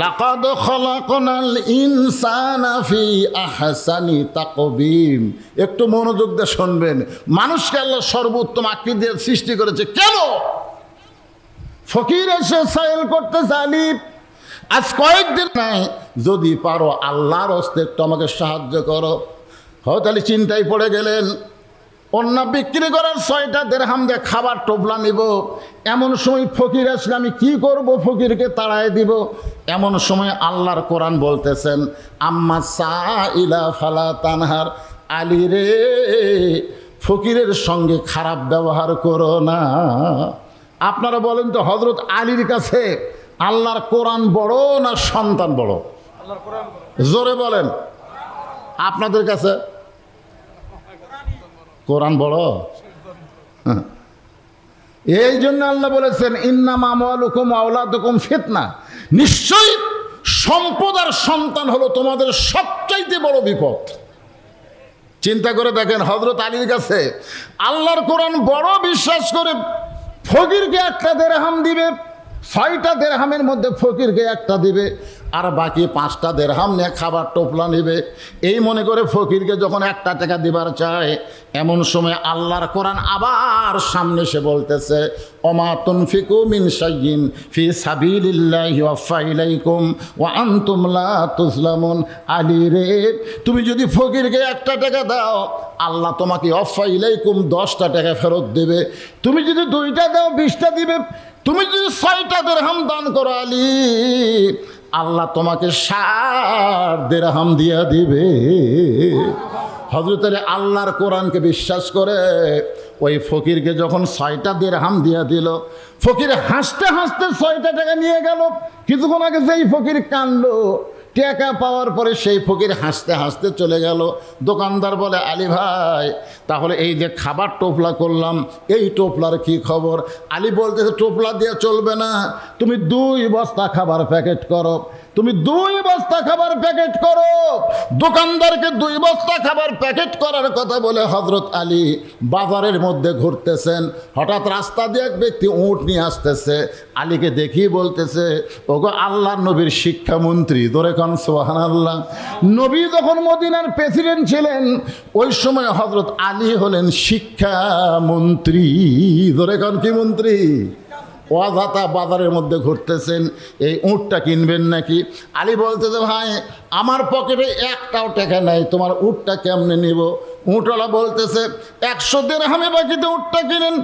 Speaker 1: লাকাদ খলাকনাল ইনসানা ফি আহসানি তাকবীম। একটু মনোযোগ দিয়ে শুনবেন। মানুষকে আল্লাহ সর্বোত্তম আকৃতি দিয়ে সৃষ্টি করেছে কেন? ফকির এসে সাইল করতে চালি, আজ কয়েকদিন নাই, যদি পারো আল্লাহর হস্তে একটু আমাকে সাহায্য করো। হযরত আলী চিন্তায় পড়ে গেলেন, ওড়না বিক্রি করার 6টা দিরহাম দিয়ে খাবার টোপলা নিব। এমন সময় ফকির আসলে আমি কি করব? ফকিরকে তাড়ায় দিব। এমন সময় আল্লাহর কোরআন বলতেছেন, আম্মা সাইলা ফালা তানহার। আলী রে, ফকিরের সঙ্গে খারাপ ব্যবহার করো না। আপনারা বলেন তো, হযরত আলীর কাছে আল্লাহর কোরআন বড় না সন্তান বড়? জোরে বলেন। আপনাদের কাছে কোরআন বড়? এই জন্য আল্লাহ বলেছেন, ইন্নামা আমওয়ালুকুম ওয়া আওলাদুকুম ফিতনা। নিশ্চয়ই সম্পদ আর সন্তান হলো তোমাদের সবচাইতে বড় বিপদ। চিন্তা করে দেখেন, হযরত আলীর কাছে আল্লাহর কোরআন বড় বিশ্বাস করে ফকিরকে একটা দিরহাম দিবে, 6টা দিরহামের মধ্যে ফকিরকে একটা দিবে। আর বাকি 5টা দিরহাম নিয়ে খাবার টোপলা নেবে। এই মনে করে ফকিরকে যখন 1টা টাকা দিবার চায়, এমন সময় আল্লাহর কোরআন আবার সামনে এসে বলতেছে, ওমা তুনফিকু মিন শাইইন ফি সাবিলিল্লাহি ওয়াফা ইলাইকুম ওয়া আনতুম লা তুজলামুন। আলী রে, তুমি যদি ফকিরকে 1টা টাকা দাও, আল্লাহ তোমাকে ওয়াফা ইলাইকুম 10টা টাকা ফেরত দেবে। তুমি যদি 2টা দাও 20টা দিবে। তুমি যদি 6টা দিরহাম দান করো আলী, আল্লাহ তোমাকে 60 দিরহাম দিয়া দিবে। হযরত আলী আল্লাহর কোরআনকে বিশ্বাস করে ওই ফকিরকে যখন 6টা দিরহাম দিয়া দিল, ফকির হাসতে হাসতে 6টা টাকা নিয়ে গেল। কিছুক্ষণ আগে যেই ফকির কানলো, টাকা পাওয়ার পরে সেই ফকির হাসতে হাসতে চলে গেল। দোকানদার বলে, আলী ভাই, তাহলে এই যে খাবার টোপলা করলাম, এই টোপলার কি খবর? আলী বলতেছে, টোপলা দিয়ে চলবে না, তুমি 2 বস্তা খাবার প্যাকেট করো, তুমি 2 বস্তা খাবার প্যাকেট করো। দোকানদারকে 2 বস্তা খাবার প্যাকেট করার কথা বলে হযরত আলী বাজারের মধ্যে ঘুরতেছেন। হঠাৎ রাস্তা দিয়ে এক ব্যক্তি উট নিয়ে আসতেছে। আলীকে দেখিয়ে বলতেছে, ওগো আল্লাহর নবীর শিক্ষামন্ত্রী, ধরে কান সুবহানাল্লাহ। নবী যখন মদিনার প্রেসিডেন্ট ছিলেন, ওই সময় হযরত আলী হলেন শিক্ষামন্ত্রী। ধরে কান কি মন্ত্রী? ওয়াজাতা বাজারের মধ্যে ঘুরতেছেন, এই উটটা কিনবেন নাকি? আলী বলতেছে, ভাই আমার পকেটে 1টাও টাকা নাই, তোমার উটটা কেমনে নিব? উটওয়ালা বলতেছে, 100 দিরহামে বাকিতে উটটা কিনেন,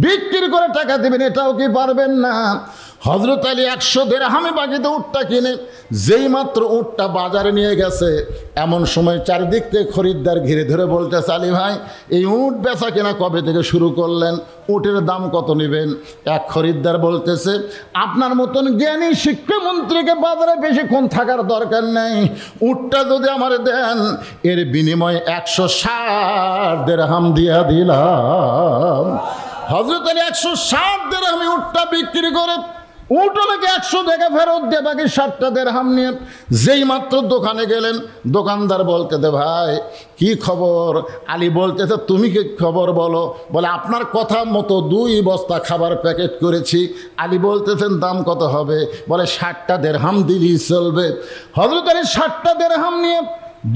Speaker 1: বিক্রি করে টাকা দেবেন, এটাও কি পারবেন না? হযরত আলী 100 দিরহামে বাকিতে উটটা কিনে যেই মাত্র উটটা বাজারে নিয়ে গেছে, এমন সময় চারিদিক থেকে খরিদ্দার ঘিরে ধরে বলতেছে, আলী ভাই এই উট বেচা কেনা কবে থেকে শুরু করলেন? উটের দাম কত নেবেন? এক খরিদ্দার বলতেছে, আপনার মতন জ্ঞানী শিক্ষামন্ত্রীকে বাজারে বেশিক্ষণ থাকার দরকার নেই, উটটা যদি আমার দেন, এর বিনিময়ে 160 দিরহাম দিয়া দিলাম। হযরত আলী 160 দিরহামে উটটা বিক্রি করে উটটাকে 100 টাকা ফেরত দিয়ে বাকি 60টা দিরহাম নিয়ে যেই মাত্র দোকানে গেলেন, দোকানদার বলতে দে, ভাই কি খবর? আলী বলতেছে, তুমি কি খবর বলো? বলে, আপনার কথা মতো 2 বস্তা খাবার প্যাকেট করেছি। আলী বলতেছেন, দাম কত হবে? বলে, 60টা দিরহাম দিলেই চলবে। হযরত আলী 60টা দিরহাম নিয়ে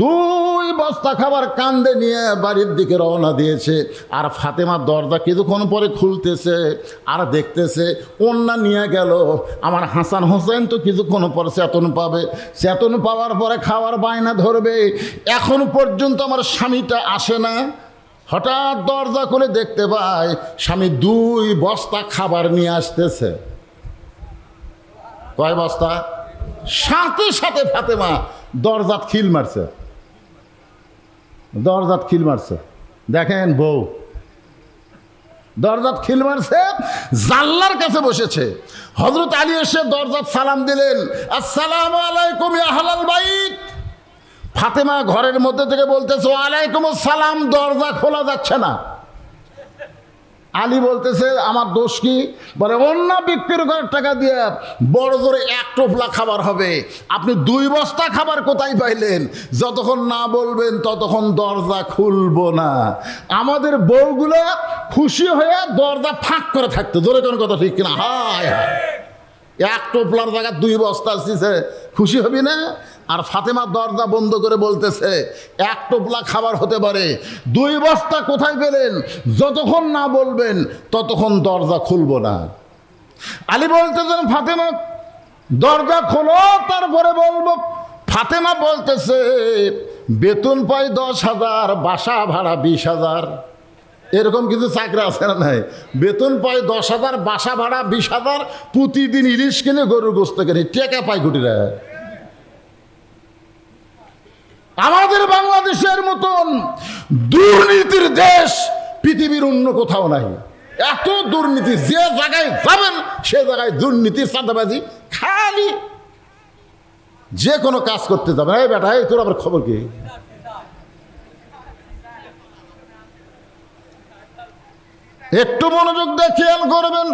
Speaker 1: 2 বস্তা খাবার কান্দে নিয়ে বাড়ির দিকে রওনা দিয়েছে। আর ফাতেমা দরজা কিছুক্ষণ পরে খুলতেছে আর দেখতেছে ওন্না নিয়ে গেল। আমার হাসান হোসেন তো কিছুক্ষণ পরে চেতন পাবে, চেতন পাওয়ার পরে খাওয়ার বায়না ধরবে, এখন পর্যন্ত আমার স্বামীটা আসে না। হঠাৎ দরজা খুলে দেখতে পায় স্বামী 2 বস্তা খাবার নিয়ে আসতেছে। কয় বস্তা? সাথে সাথে ফাতেমা দরজাত খিল মারছে, দরজাত খিল মারছে। দেখেন বউ দরজাত খিল মারছে, জানলার কাছে বসেছে। হযরত আলী এসে দরজাত সালাম দিলেন, আসসালামু আলাইকুম ইয়া আহলাল বাইত। ফাতেমা ঘরের মধ্যে থেকে বলতেছে, ওয়ালাইকুম আসসালাম। দরজা খোলা যাচ্ছে না। আলী বলতেছে, আমার দোষ কি? বলে, অন্য বিক্রির করার টাকা দিয়ে বড় জোরে 1 টোপলা খাবার হবে, আপনি 2 বস্তা খাবার কোথায় পাইলেন? যতক্ষণ না বলবেন ততক্ষণ দরজা খুলবো না। আমাদের বউগুলো খুশি হয়ে দরজা ফাঁক করে থাকতো। জোরে কোন কথা ঠিক কিনা? হায় হায়, 1 টোপলার জায়গায় 2 বস্তা আসছে, খুশি হবি না? আর ফাতেমা দরজা বন্ধ করে বলতেছে, 1 টোপলা খাবার হতে পারে, 2 বস্তা কোথায় পেলেন? যতক্ষণ না বলবেন ততক্ষণ দরজা খুলবো না। আলী বলতেছেন, ফাতেমা দরজা খোলো, তারপরে বলবো। ফাতেমা বলতেছে, বেতন পাই 10,000, বাসা ভাড়া 20,000। এরকম কিছু চাকরি আছে না? নাই। বেতন পাই 10,000, বাসা ভাড়া 20,000, প্রতিদিন ইলিশ কিনে গরুর গোস্ত কিনে টাকা পাই কোটিরা। আমাদের বাংলাদেশের মতন দুর্নীতির দেশ পৃথিবীর অন্য কোথাও নাই। এত দুর্নীতি, যে জায়গায় যাবেন সে জায়গায় দুর্নীতি, চাঁদাবাজি, খালি যে কোনো কাজ করতে যাবেন, এই বেটা এই তোর আবার খবর কি? একটু মনোযোগ দিয়ে খেয়াল করবেন।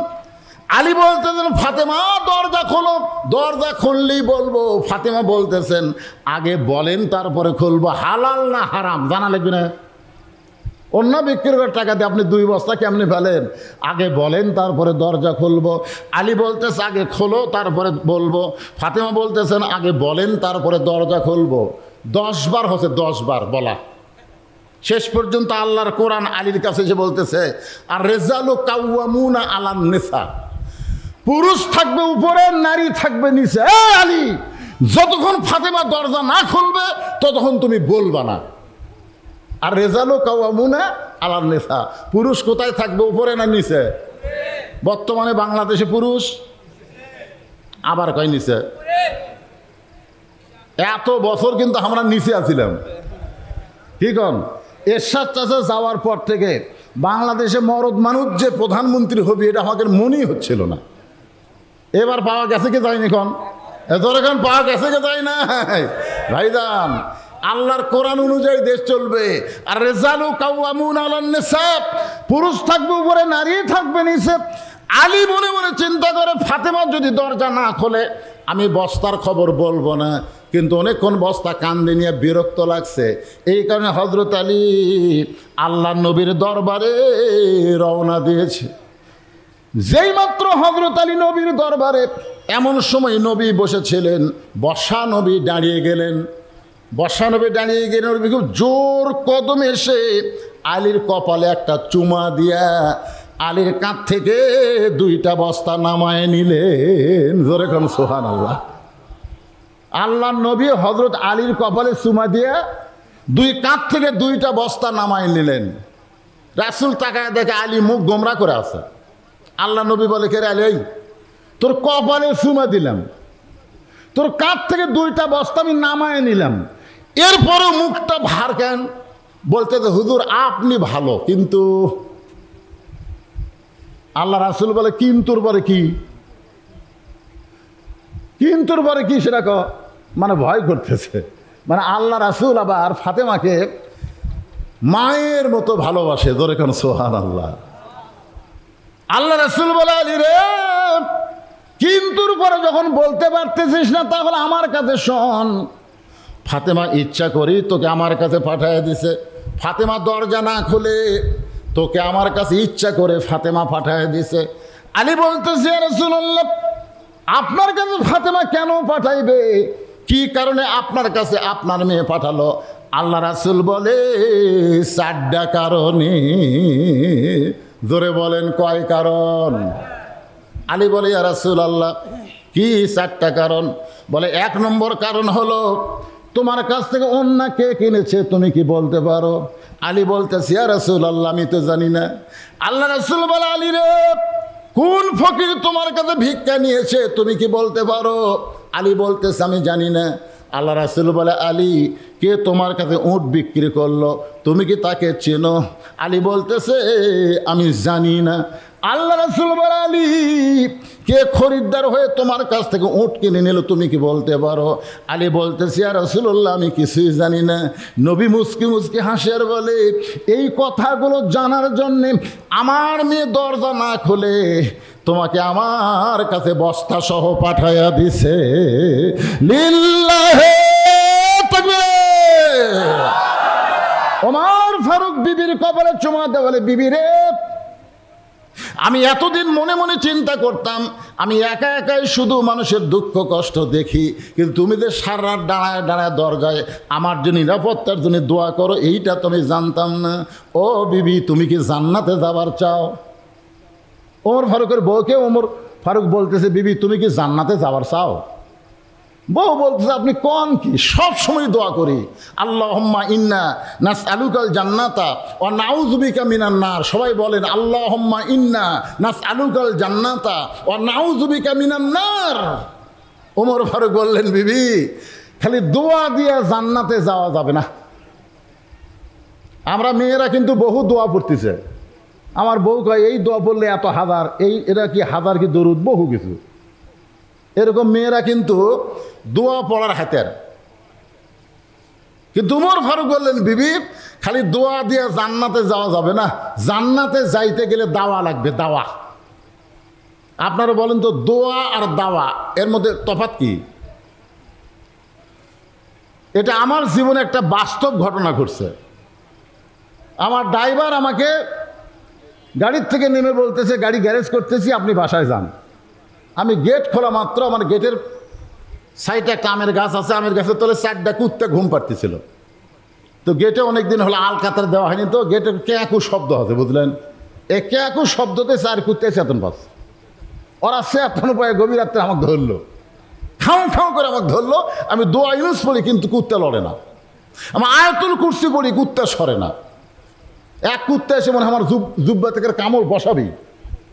Speaker 1: আলী বলতেছেন, ফাতেমা দরজা খোলো। দরজা খুললেই বলবো। ফাতেমা বলতেছেন, আগে বলেন তারপরে খুলবো, হালাল না হারাম জানা লাগবে না? অন্য বিক্রি করে টাকা দিয়ে আপনি 2 বস্তা কেমনি ফেলেন? আগে বলেন তারপরে দরজা খুলবো। আলী বলতেছে আগে খোলো তারপরে বলবো। ফাতেমা বলতেছেন আগে বলেন তারপরে দরজা খুলবো। 10 বার হচ্ছে, 10 বার বলা। শেষ পর্যন্ত আল্লাহর কোরআন আলীর কাছে যে বলতেছে, আর রেজালু কাওয়ামুনা আলান নিসা, পুরুষ থাকবে উপরে, নারী থাকবে নিচে। আলী, যতক্ষণ ফাতেমা দরজা না খুলবে ততক্ষণ তুমি বলবা না। আর রেজালু কাওয়ামুনা আলান নিসা, পুরুষ কোথায় থাকবে, উপরে না নিচে? বর্তমানে বাংলাদেশে পুরুষ আবার কয় নিচে। এত বছর কিন্তু আমরা নিচে আছিলাম। কি কন? এরশাদ চাচা যাওয়ার পর থেকে বাংলাদেশে মরদ মানুষ যে প্রধানমন্ত্রী হবে এটা আমাদের মনেই হচ্ছিল না। এবার পাওয়া গেছে কি যায়নি? কন এখন পাওয়া গেছে কি যায় না? ভাইজান, আল্লাহর কোরআন অনুযায়ী দেশ চলবে। আর রেজালু কাওয়ামুন আলান নিসা, পুরুষ থাকবে উপরে, নারী থাকবে নিচে। আলী মনে মনে চিন্তা করে, ফাতেমা যদি দরজা না খোলে আমি বস্তার খবর বলবো না। কিন্তু অনেকক্ষণ বস্তা কান্দে নিয়ে বিরক্ত লাগছে। এই কারণে হযরত আলী আল্লাহ নবীর দরবারে রওনা দিয়েছে। যেই মাত্র হযরত আলী নবীর দরবারে, এমন সময় নবী বসেছিলেন, বসা নবী দাঁড়িয়ে গেলেন। বসা নবী দাঁড়িয়ে গেলেন, নবী খুব জোর কদমে এসে আলীর কপালে একটা চুমা দিয়া আলীর কাঁধ থেকে 2টা বস্তা নামায় নিলেন। জোরে কোন সুবহানাল্লাহ। আল্লাহ নবী হযরত আলীর কপালে চুমা দিয়ে 2 কাঁধ থেকে 2টা বস্তা নামায় নিলেন। রাসূল তাকায় দেখে আলী মুখ গোমরা করে আছে। আল্লাহ নবী বলে, কে রে আলী, তোর কপালে চুমা দিলাম, তোর কাঁধ থেকে 2টা বস্তা আমি নামায় নিলাম, এরপরেও মুখটা ভার কেন? বলতে যে হুজুর আপনি ভালো, কিন্তু। আল্লাহ রাসূল বলে, কিন্তুর পরে কি? কিন্তুর পরে কি সেটা মানে ভয় করতেছে। মানে আল্লাহ রাসূল আবার ফাতেমাকে মায়ের মতো ভালোবাসে। ধরে কেন সুবহানাল্লাহ। আল্লাহ রাসূল বলে, আলী রে, কিন্তুর পরে যখন বলতে পারতেছিস না তাহলে আমার কাছে শোন। ফাতেমা ইচ্ছা করি তোকে আমার কাছে পাঠায় দিছে। ফাতেমা দরজা না খুলে তোকে আমার কাছে ইচ্ছা করে ফাতেমা পাঠায় দিছে। আলী বলতেছে, ইয়া রাসূলুল্লাহ, আপনার কাছে ফাতেমা কেন পাঠাইবে? কি কারণে আপনার কাছে আপনার মেয়ে পাঠালো? আল্লাহ রাসূল বলে, 4টা কারণে। জোরে বলেন, কয় কারণ? আলী বলে, ইয়া রাসূলুল্লাহ, কি 4টা কারণ? বলে, 1 নম্বর কারণ হলো তোমার কাছ থেকে ওন্না কে কিনেছে তুমি কি বলতে পারো? আলী বলতেছে, ইয়া রাসূলুল্লাহ, আমি তো জানি না। আল্লাহ রাসূল বলে, আলী রে, কোন ফকির তোমার কাছে ভিক্ষা নিয়েছে তুমি কি বলতে পারো? আলী বলতেছে, আমি জানি না। আল্লাহ রাসূল বলে, আলী, কে তোমার কাছে উট বিক্রি করলো তুমি কি তাকে চেনো? আলী বলতেছে, আমি জানি না। আল্লাহ রাসূল বলে, আলী, কে খরিদ্দার হয়ে তোমার কাছ থেকে উট কিনে নিল তুমি কি বলতে পারো? আলী বলতেছে, ইয়া রাসূলুল্লাহ, আমি কিছুই জানি না। নবী মুস্কি মুস্কি হাসিয়ার বলে, এই কথাগুলো জানার জন্যে আমার মেয়ে দরজা না খুলে তোমাকে আমার কাছে বস্তা সহ পাঠাইয়া দিছে। লিল্লাহে তাকবীর। ওমর ফারুক বিবির কপালে চুমা দিয়ে বলে, বিবি রে, আমি এতদিন মনে মনে চিন্তা করতাম আমি একা একাই শুধু মানুষের দুঃখ কষ্ট দেখি, কিন্তু তুমি যে সারা রাত দাঁড়ায় দাঁড়ায় দরজায় আমার জন্য নিরাপত্তার জন্য দোয়া করো, এইটা তুমি জানতাম না। ও বিবি, তুমি কি জান্নাতে যাবার চাও? ওমর ফারুকের বউকে ওমর ফারুক বলতেছে, বিবি, তুমি কি জান্নাতে যাবার চাও? বউ বলতেছে, আপনি কোন কি? সব সময় দোয়া করি, আল্লাহুম্মা ইন্না নাসআলুকাল জান্নাতা ওয়া নাউযু বিকা মিনান নার। সবাই বলেন, আল্লাহুম্মা ইন্না নাসআলুকাল জান্নাতা ওয়া নাউযু বিকা মিনান নার। ওমর ফারুক বললেন, বিবি, খালি দোয়া দিয়ে জান্নাতে যাওয়া যাবে না। আমরা মেয়েরা কিন্তু বহু দোয়া পড়তেছে। আমার বউ কয়, এই দোয়া পড়লে এত হাজার, এরা কি হাজার কি দরুদ, বহু কিছু। এরকম মেয়েরা কিন্তু দোয়া পড়ার হাতের। কিন্তু উমর ফারুক বললেন, বিবি, খালি দোয়া দিয়ে জান্নাতে যাওয়া যাবে না, জান্নাতে যাইতে গেলে দাওয়া লাগবে, দাওয়া। আপনারা বলেন তো, দোয়া আর দাওয়া এর মধ্যে তফাৎ কি? এটা আমার জীবনে একটা বাস্তব ঘটনা ঘটছে। আমার ড্রাইভার আমাকে গাড়ির থেকে নেমে বলতেছে গাড়ি গ্যারেজ করতেছি, আপনি বাসায় যান। আমি গেট খোলা মাত্র আমার গেটের সাইডে একটা আমের গাছ আছে, আমের গাছের তলে 4টা কুত্তে ঘুম পাড়তেছিল। তো গেটে অনেকদিন হলো আলকাতার দেওয়া হয়নি, তো গেটে ক্যাঁকু শব্দ আছে, বুঝলেন? এই ক্যাঁকু শব্দতে 4 কুত্তে চেতন পাচ্ছে। ওরা চেতন পায়ে গভীর রাত্রে আমাকে ধরলো, খাও খাও করে আমাকে ধরলো। আমি দোয়া ইউজ পড়ি কিন্তু কুত্তে লড়ে না, আমার আয়াতুল কুরসি পড়ি কুত্তে সরে না। এক কুত্তে এসে মনে হয় আমার জুব্বা থেকে কামড় বসাবি।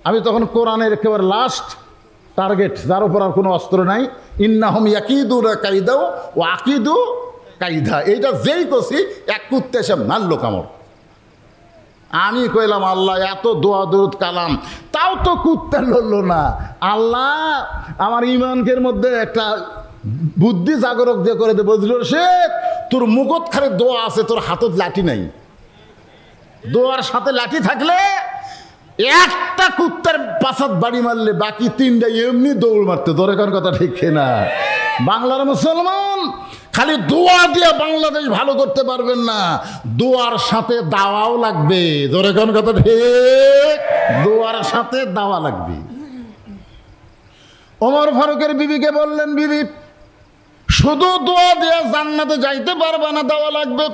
Speaker 1: আমি তখন কোরআনের একেবারে লাস্ট টার্গেট, যার উপর আর কোনো অস্ত্র নাই। ইন্নাহুম ইয়াকিদুনা কাইদাও ও আকিদু কাইদা, এইটা যেই করছি এক কুত্তে এসে মারলো কামড়। আমি কইলাম আল্লাহ এত দোয়া দরুদ কালাম, তাও তো কুত্তে লড়লো না। আল্লাহ আমার ইমানকের মধ্যে একটা বুদ্ধি জাগরক দিয়ে করে দে, বুঝলো সে তোর মুখত খালি দোয়া আছে, তোর হাতত লাঠি নাই। দোয়ার সাথে লাঠি থাকলে একটা কুত্তার পাছাত বাড়ি মারলে বাকি 3টা এমনি দৌড় মারতে। ধরে কোন কথা ঠিক না? বাংলার মুসলমান খালি দোয়া দিয়ে বাংলাদেশ ভালো করতে পারবেন না, দোয়ার সাথে দাওয়াও লাগবে। ধরে কোন কথা ঠিক? দোয়ার সাথে দাওয়া লাগবে। ওমর ফারুকের বিবিকে বললেন, বিবি শুধু দোয়া দিয়ে জান্নাতে যাইতে পারবে না, দাওয়া লাগবে।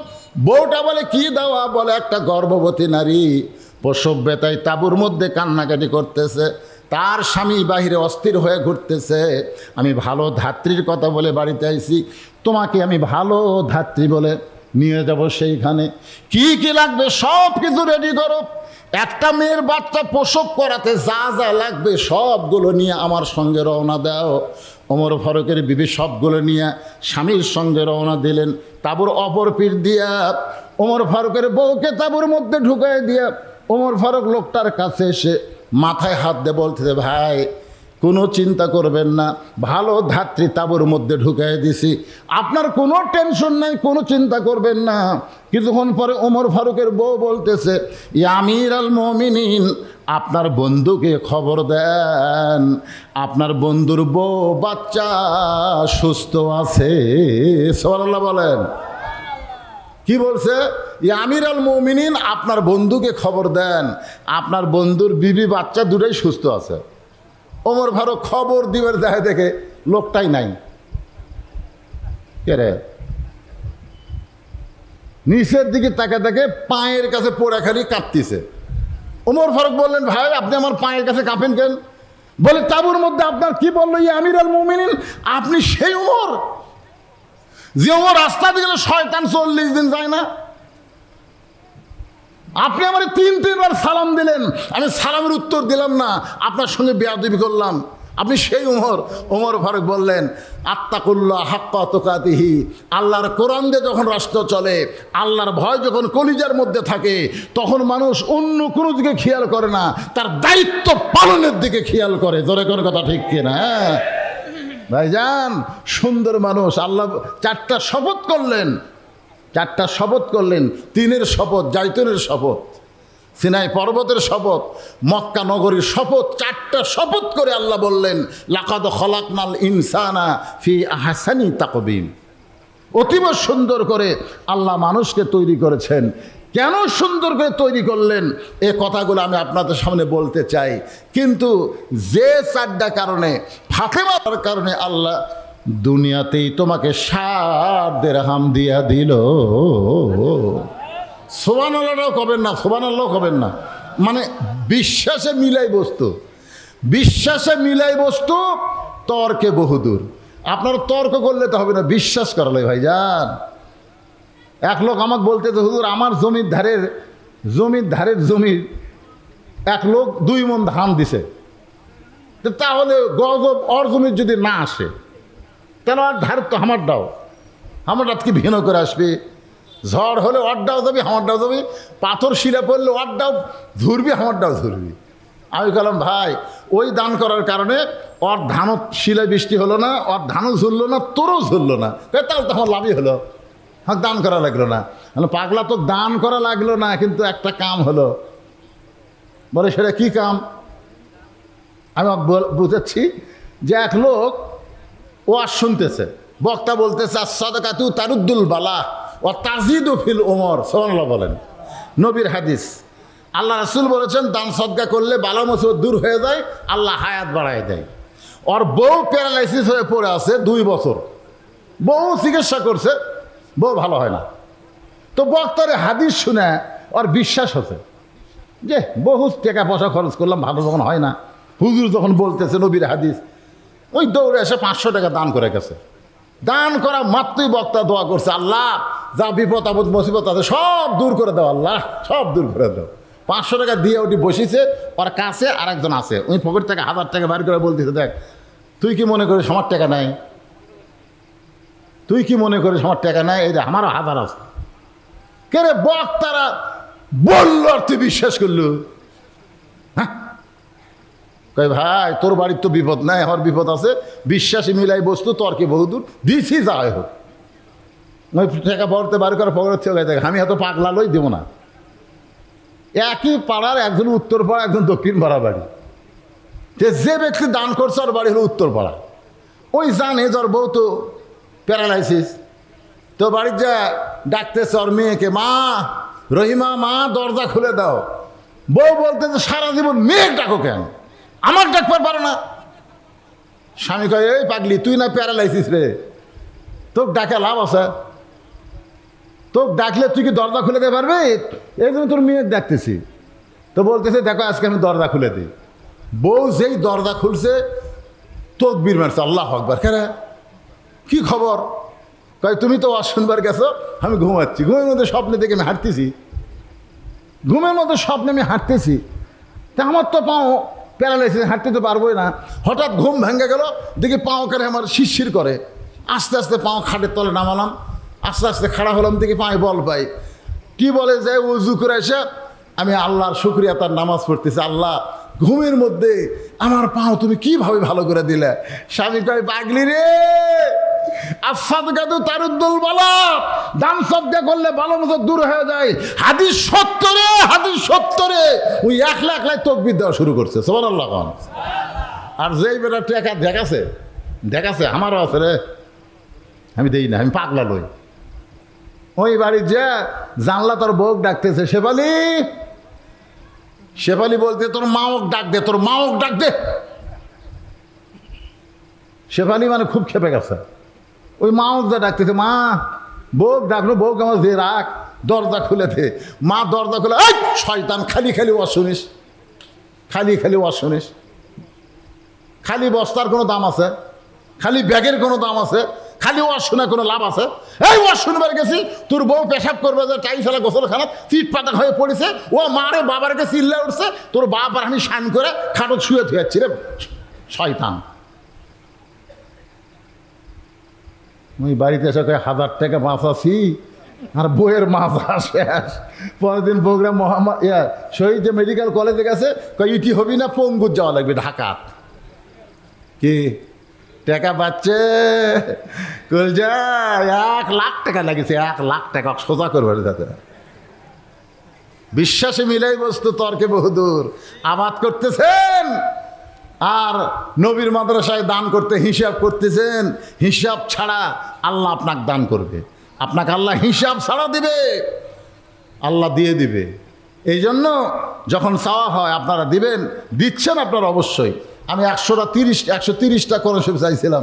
Speaker 1: বউটা বলে কি দাওয়া? বলে একটা গর্ভবতী নারী প্রসব ব্যথায় তাঁবুর মধ্যে কান্নাকাটি করতেছে, তার স্বামী বাহিরে অস্থির হয়ে ঘুরতেছে। আমি ভালো ধাত্রীর কথা বলে বাড়িতে আইছি, তোমাকে আমি ভালো ধাত্রী বলে নিয়ে যাব সেইখানে। কি কি লাগবে সব কিছু রেডি করো। একটা মেয়ের বাচ্চা প্রসব করাতে যা যা লাগবে সবগুলো নিয়ে আমার সঙ্গে রওনা দাও। ওমর ফারুকের বিবি সবগুলো নিয়ে স্বামীর সঙ্গে রওনা দিলেন। তাঁবুর অপর পিঠ দিয়া ওমর ফারুকের বউকে তাঁবুর মধ্যে ঢুকাই দিয়া ওমর ফারুক লোকটার কাছে এসে মাথায় হাত দিয়ে বলতেছে, ভাই কোনো চিন্তা করবেন না, ভালো ধাত্রী তাঁবুর মধ্যে ঢুকাই দিছি, আপনার কোনো টেনশন নাই, কোনো চিন্তা করবেন না। কিছুক্ষণ পরে ওমর ফারুকের বউ বলতেছে, ইয়া আমির আল মুমিনিন, আপনার বন্ধুকে খবর দেন, আপনার বন্ধুর বউ বাচ্চা সুস্থ আছে। সুবহানাল্লাহ বলেন। কি বলছে? ইয়া আমির আল মুমিনিন, আপনার বন্ধুকে খবর দেন, আপনার বন্ধুর বিবি বাচ্চা দুটোই সুস্থ আছে। ওমর ফারুক খবর দিবের যায় দেখে লোকটাই নাই। কে রে? নিচের দিকে তাকে তাকে পায়ের কাছে পোড়া খালি কাঁপতিছে। ওমর ফারুক বললেন, ভাই আপনি আমার পায়ের কাছে কাঁপেন কেন? বলে তাঁবুর মধ্যে আপনার কি বললো ইয়া আমির আল মুমিনিন? আপনি সেই ওমর যে ওমর রাস্তা দিয়ে গেলে শয়তান 40 দিন যায় না। আপনি আমার 3-3 বার সালাম দিলেন, আমি সালামের উত্তর দিলাম না, আপনার সঙ্গে বেয়াদবি করলাম, আপনি সেই ওমর। ওমর ফারুক বললেন, আত্তাকুল্লাহ হাক্কা তুকাতিহি, আল্লাহর কোরআন দিয়ে যখন রাষ্ট্র চলে, আল্লাহর ভয় যখন কলিজার মধ্যে থাকে, তখন মানুষ অন্য কোনো দিকে খেয়াল করে না, তার দায়িত্ব পালনের দিকে খেয়াল করে। জোরে কোনো কথা ঠিক কিনা? হ্যাঁ ভাইজান, সুন্দর মানুষ। আল্লাহ 4টা শপথ করলেন, 4টা শপথ করলেন। 3-এর শপথ, জাইতুনের শপথ, সিনাই পর্বতের শপথ, মক্কা নগরীর শপথ। 4টা শপথ করে আল্লাহ বললেন, লাকাদ খলাকনাল ইনসানা ফি আহসানি তাকবীম। অতীব সুন্দর করে আল্লাহ মানুষকে তৈরি করেছেন। কেন সুন্দর করে তৈরি করলেন এ কথাগুলো আমি আপনাদের সামনে বলতে চাই। কিন্তু যে 4টা কারণে, ফাতেমার কারণে আল্লাহ দুনিয়াতেই তোমাকে 7 দিরহাম দিয়া দিল। সুবহানাল্লাহও কবেন না, সুবহানাল্লাহও কবেন না। মানে বিশ্বাসে মিলাই বস্তু, বিশ্বাসে মিলাই বস্তু, তর্কে বহুদূর। আপনার তর্ক করলে তো হবে না, বিশ্বাস করালে ভাইজান। এক লোক আমাকে বলতে, তো হুজুর আমার জমির ধারের জমির এক লোক 2 মণ ধান দিছে, তাহলে গজব ওর জমির যদি না আসে, তাহলে আর ধার তো আমারটা কি ভিন্ন করে আসবে? ঝড় হলে ওরটাও যাবি, আমারটাও যাবি, পাথর শিলা পড়লে ওরটাও ধরবি, আমারটাও ধরবি। আমি বললাম, ভাই ওই দান করার কারণে ওর ধানও শিলায় বৃষ্টি হলো না, ওর ধানও ঝুললো না, তোরও ঝুললো না, তাহলে তো আমার লাভই হলো। হ্যাঁ, দান করা লাগলো না। পাগলা, তো দান করা লাগলো না, কিন্তু একটা কাম হলো। বলে সেটা কি কাম? আমি বুঝাচ্ছি যে এক লোক ওয়াজ শুনতেছে, বক্তা বলতেছে, সাদাকাতু তারুদ্দুল বালা ও তাজিদু ফিল ওমর। সুবহানাল্লাহ বলেন। নবীর হাদিস। আল্লাহ রাসূল বলেছেন দান সদকা করলে বালা মুসিবত দূর হয়ে যায়, আল্লাহ হায়াত বাড়ায় দেয়। ওর বউ প্যারালাইসিস হয়ে পড়ে আছে 2 বছর, বউ চিকিৎসা করছে, বউ ভালো হয় না। তো বক্তারে হাদিস শুনে ওর বিশ্বাস হচ্ছে যে বহু টাকা পয়সা খরচ করলাম, ভালো যখন হয় না, হুজুর যখন বলতেছে নবীর হাদিস, ওই দৌড়ে এসে 500 টাকা দান করে গেছে। দান করা মাত্রই বক্তা দোয়া করছে, আল্লাহ যা বিপদ আপদ মুসিবত আছে সব দূর করে দাও, আল্লাহ সব দূর করে দাও। 500 টাকা দিয়ে ওটি বসেছে, ওর কাছে আরেকজন আছে, ওই পকেট থেকে 1000 টাকা বের করে বলতেছে, দেখ তুই কি মনে করিস আমার টাকা নাই? তুই কি মনে করিস আমার টাকা নাই? এই যে আমারও 1000 আছে। কে রে বক্তারা বলল আর তুই বিশ্বাস করলু? হ্যাঁ, কই ভাই তোর বাড়ির তো বিপদ নাই, আমার বিপদ আছে, বিশ্বাসী মিলাই বস্তু তর্কে বহুদূর, দিছি যা হোক। ওই টাকা পড়তে বার করে পকেট থেকে দেখ, আমি এত পাগলা লই দেবো না। একই পাড়ার একজন উত্তর পাড়া, একজন দক্ষিণ পাড়া বাড়ি। যে ব্যক্তি দান করছে ওর বাড়ি হলো উত্তর পাড়া। ওই জানে যার বউ তো প্যারালাইসিস, তো বাড়ির যা ডাকতেছে ওর মেয়েকে, মা রহিমা, মা দরজা খুলে দাও। বউ বলতেছে সারা জীবন মেয়ে ডাকো কেন, আমার ডাকবার পারো না? স্বামী কয়, এই পাগলি তুই না প্যারালাইসিস রে, তোকে ডাকে লাভ আছে? তোকে ডাকলে তুই কি দরজা খুলে দিতে পারবে? এই জন্য তোর মেয়ে ডাকতেছি। তো বলতেছে দেখো আজকে আমি দরজা খুলে দিই। বউ যেই দরজা খুলছে তকবীর মারছে, আল্লাহু আকবার। কেন, কি খবর? কয় তুমি তো ওয়াজ শুনবার গেছো, আমি ঘুমাচ্ছি, ঘুমের মধ্যে স্বপ্নে দেখে আমি হাঁটতেছি, ঘুমের মধ্যে স্বপ্নে আমি হাঁটতেছি, তা আমার তো পাও প্যারালাইসিস, হাঁটতে তো পারবোই না। হঠাৎ ঘুম ভেঙে গেল, দেখি পাও করে আমার শিরশির করে, আস্তে আস্তে পাও খাটের তলে নামালাম, আস্তে আস্তে খাড়া হলাম, দেখি পায়ে বল পাই। কি বলে যায়, উজু করে এসে আমি আল্লাহর শুকরিয়া তার নামাজ পড়তেছি, আল্লাহ ঘুমের মধ্যে আমার পাও তুমি কিভাবে ভালো করে দিলে। স্বামী কয়, পাগলি রে, আসাদগাদু তারুদ্দুল বালা, দান সদকা করলে ভালো মতো দূর হয়ে যায়। হাদিস 70-এ, হাদিস 70-এ ওই একলা একলাই তাকবীর দেওয়া শুরু করছে, সুবহানাল্লাহ। আর যেই বেটা টাকা দেখাছে আমারও আছে রে, আমি দেই না, আমি পাগলা লই। ওই বাড়ির যে জানলা তোর বউক ডাকতেছে, শেফালি, শেফালি বলতে তোর মাওক ডাক দে, তোর মাওক ডাক দে। শেফালি মানে খুব খেপে গেছে, ওই মাওক যা ডাকতেছে, মা বউক ডাকলো, বউকে আমার দিয়ে রাখ, দরজা খুলে দে। মা দরজা খুলে, এই শয়তান, খালি খালি ওয়াজ শুনিস, খালি খালি ওয়াজ শুনিস, খালি বস্তার কোনো দাম আছে, খালি ব্যাগের কোনো দাম আছে, খালি ওয়াজ শুনে কোনো লাভ আছে? এই ওয়াজ শুনবার গেছি, তোর বউ পেশাব করবে যে টাইফেলা গোসলখানা চিট পাতা হয়ে পড়েছে, ও মারে বাবারকে চিল্লা উঠছে, তোর বাপ আর আমি শান করে খাটো ছুঁয়ে ধুয়াচ্ছি রে শয়তান। ওই বাড়িতে এসে 1000 টাকা বাঁচাছি, আর বইয়ের মাথা শেষ। পরের দিন প্রোগ্রাম শহীদ মেডিকেল কলেজে গেছে, ইটি হবি না, পঙ্গুর যাওয়া লাগবে ঢাকা। কি টাকা পাচ্ছে, কলজা 1 লাখ টাকা লাগেছে, 1 লাখ টাকা সোজা করবে যাতে। বিশ্বাসে মিলাই বস্তু তর্কে বহুদূর। আবাদ করতেছেন আর নবীর মাদ্রাসায় দান করতে হিসাব করতেছেন, হিসাব ছাড়া আল্লাহ আপনাকে দান করবে, আপনাকে আল্লাহ হিসাব ছাড়া দিবে, আল্লাহ দিয়ে দিবে। এই জন্য যখন চাওয়া হয় আপনারা দিবেন, দিচ্ছেন আপনারা অবশ্যই। আমি 130টা কোরআন শরীফ চাইছিলাম,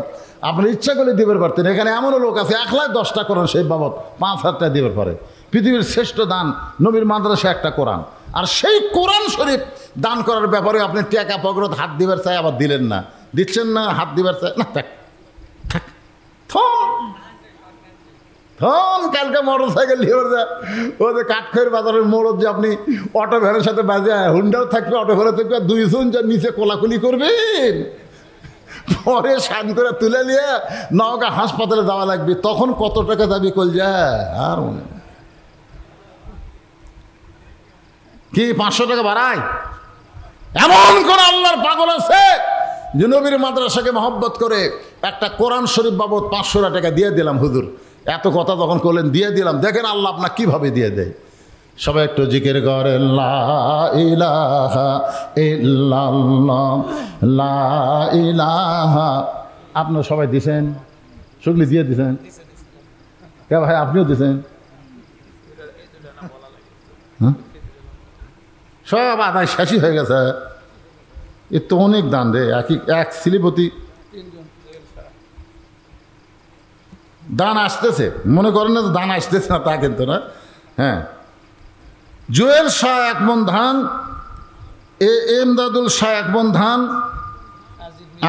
Speaker 1: আপনার ইচ্ছা করলে দিবার পারতেন। এখানে এমনও লোক আছে 1,10,000টা কোরআন শরীফ বাবদ 5,000 টাকা দিবার পারে। পৃথিবীর শ্রেষ্ঠ দান নবীর মাদ্রাসা একটা কোরআন, আর সেই কোরআন শরীফ দান করার ব্যাপারে আপনি টাকা পকেট হাত দিবার চাই, আবার দিলেন না, দিচ্ছেন না, হাত দিবার চাই না, থাক থাক থন। কালকে মোটর সাইকেল নিয়ে ওদের কাঠখয়ের বাজারের মোড় যে আপনি অটো ভ্যানের সাথে বাজে, হুন্ডাও থাকবে, অটো ভ্যানে থাকবে, 2 জন যা নিচে কোলাকুলি করবেন, পরে শান করে তুলে নিয়ে নওগাঁ হাসপাতালে যাওয়া লাগবে, তখন কত টাকা দাবি কলজা আর মনে কি 500 টাকা বাড়ায়? এমন কোন আল্লাহর পাগল আছে যে নবীর মাদ্রাসাকে মহব্বত করে একটা কোরআন শরীফ বাবদ 500 টাকা দিয়ে দিলাম, হুজুর এত কথা যখন করলেন দিয়ে দিলাম। দেখেন আল্লাহ আপনাকে কিভাবে দিয়ে দেয়। সবাই একটু জিকির করেন, লা ইলাহা ইল্লাল্লাহ, লা ইলাহা। আপনারা সবাই দিছেন, শুকলি দিয়ে দিছেন, কে ভাই আপনিও দিছেন? হ্যাঁ, সব আদায় শেষই হয়ে গেছে। এ তো অনেক দান রে, এক ছেলেপতি দান আসতেছে। মনে করেন না দান আসতেছে না, তা কিন্তু না। হ্যাঁ, জুয়েল শাহ 1 মণ ধান, এমদাদুল শাহ 1 মণ ধান,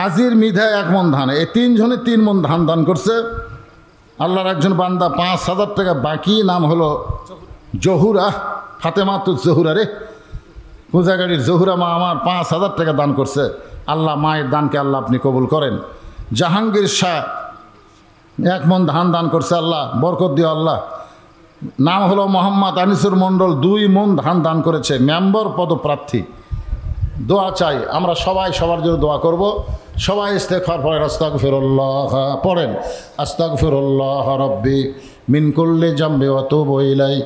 Speaker 1: আজির মিধা 1 মণ ধান, এই 3 জনে 3 মণ ধান দান করছে। আল্লাহর একজন বান্দা 5,000 টাকা বাকি, নাম হলো জহুরা, ফাতেমা তো জহুরা রে, পূজাগাড়ির জহুরা মা আমার 5,000 টাকা দান করছে। আল্লাহ মায়ের দানকে আল্লাহ আপনি কবুল করেন। জাহাঙ্গীর শাহ 1 মণ ধান দান করছে, আল্লাহ বরকত দিও আল্লাহ। নাম হলো মোহাম্মদ আনিসুর মণ্ডল 2 মণ ধান দান করেছে, মেম্বার পদপ্রার্থী। দোয়া চাই, আমরা সবাই সবার জন্য দোয়া করব। সবাই ইস্তেগফার পড়েন, আস্তাগফিরুল্লাহ পড়েন, আস্তাগফিরুল্লাহ রাব্বি মিন কুল্লি জামবি ওয়া তুবু ইলাই,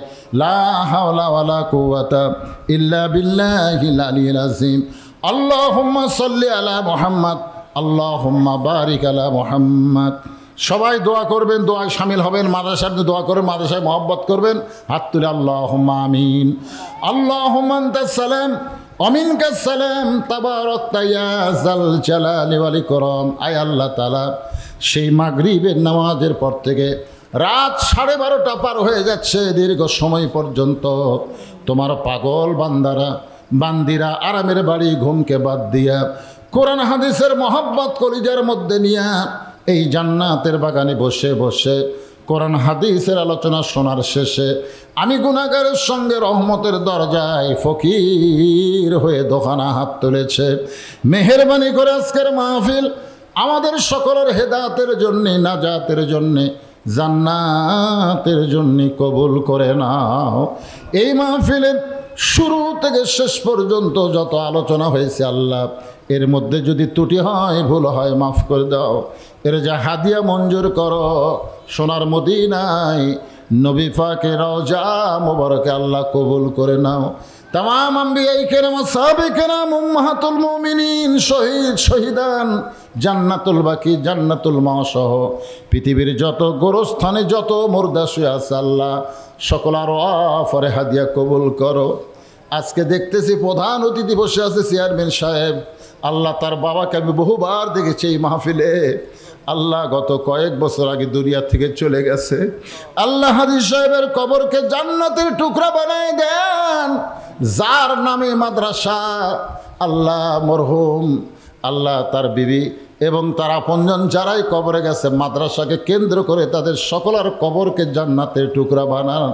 Speaker 1: লা হাওলা ওয়ালা কুওয়াতা ইল্লা বিল্লাহিল আলিয়্যিল আযীম। আল্লাহুম্মা সাল্লি আলা মুহাম্মদ, আল্লাহুম্মা বারিক আলা মুহাম্মদ। সবাই দোয়া করবেন, দোয়ায় শামিল হবেন। মাদ্রাসার দোয়া করবেন, মাদ্রাসায় মহব্বত করবেন। হাত তুলে আল্লাহুম্মা আমিন। আল্লাহুম্মা আনতাস সালাম অমিনকাস সালাম, তাবারাকতা ইয়া যাল জালালি ওয়াল ইকরাম। আয় আল্লাহ তাআলা, সেই মাগরিবের নামাজের পর থেকে রাত 12:30 পার হয়ে যাচ্ছে, দীর্ঘ সময় পর্যন্ত তোমার পাগল বান্দিরা আরামের বাড়ি ঘুমকে বাদ দিয়া কোরআন হাদিসের মহব্বত কলিজার মধ্যে নিয়া এই জান্নাতের বাগানে বসে বসে কোরআন হাদিসের আলোচনা শোনার শেষে আমি গুনাহগারের সঙ্গে রহমতের দরজায় ফকির হয়ে দোকানা হাত তুলেছে। মেহেরবানি করে আজকের মাহফিল আমাদের সকলের হেদায়েতের জন্যে, নাজাতের জন্যে, জান্নাতের জন্যে কবুল করে নাও। এই মাহফিলের শুরু থেকে শেষ পর্যন্ত যত আলোচনা হয়েছে আল্লাহ, এর মধ্যে যদি ত্রুটি হয়, ভুল হয়, মাফ করে দাও। এর যা হাদিয়া মঞ্জুর করো, সোনার মদিনায় নবী পাকের রওজা মুবারকে আল্লাহ কবুল করে নাও। তামাম আম্বিয়ায়ে কেরাম, সাহাবে কেরাম, উম্মাহাতুল মুমিনিন, শহীদ শহীদান, জান্নাতুল বাকি, জান্নাতুল মাসহ পৃথিবীর যত গোরস্থানে যত মুর্দা শুয়ে আছে আল্লাহ, সকল আরো আফরে হাদিয়া কবুল করো। আজকে দেখতেছি প্রধান অতিথি বসে আছে চেয়ারম্যান সাহেব। আল্লাহ, তার বাবাকে আমি বহুবার দেখেছি এই মাহফিলে। আল্লাহ, গত কয়েক বছর আগে দুনিয়া থেকে চলে গেছে। আল্লাহ, হাজী সাহেবের কবরকে জান্নাতের টুকরা বানায় দেন। যার নামে মাদ্রাসা, আল্লাহ মরহুম, আল্লাহ তার বিবি এবং তার আপনজন যারাই কবরে গেছে, মাদ্রাসাকে কেন্দ্র করে তাদের সকলের কবরকে জান্নাতের টুকরা বানান।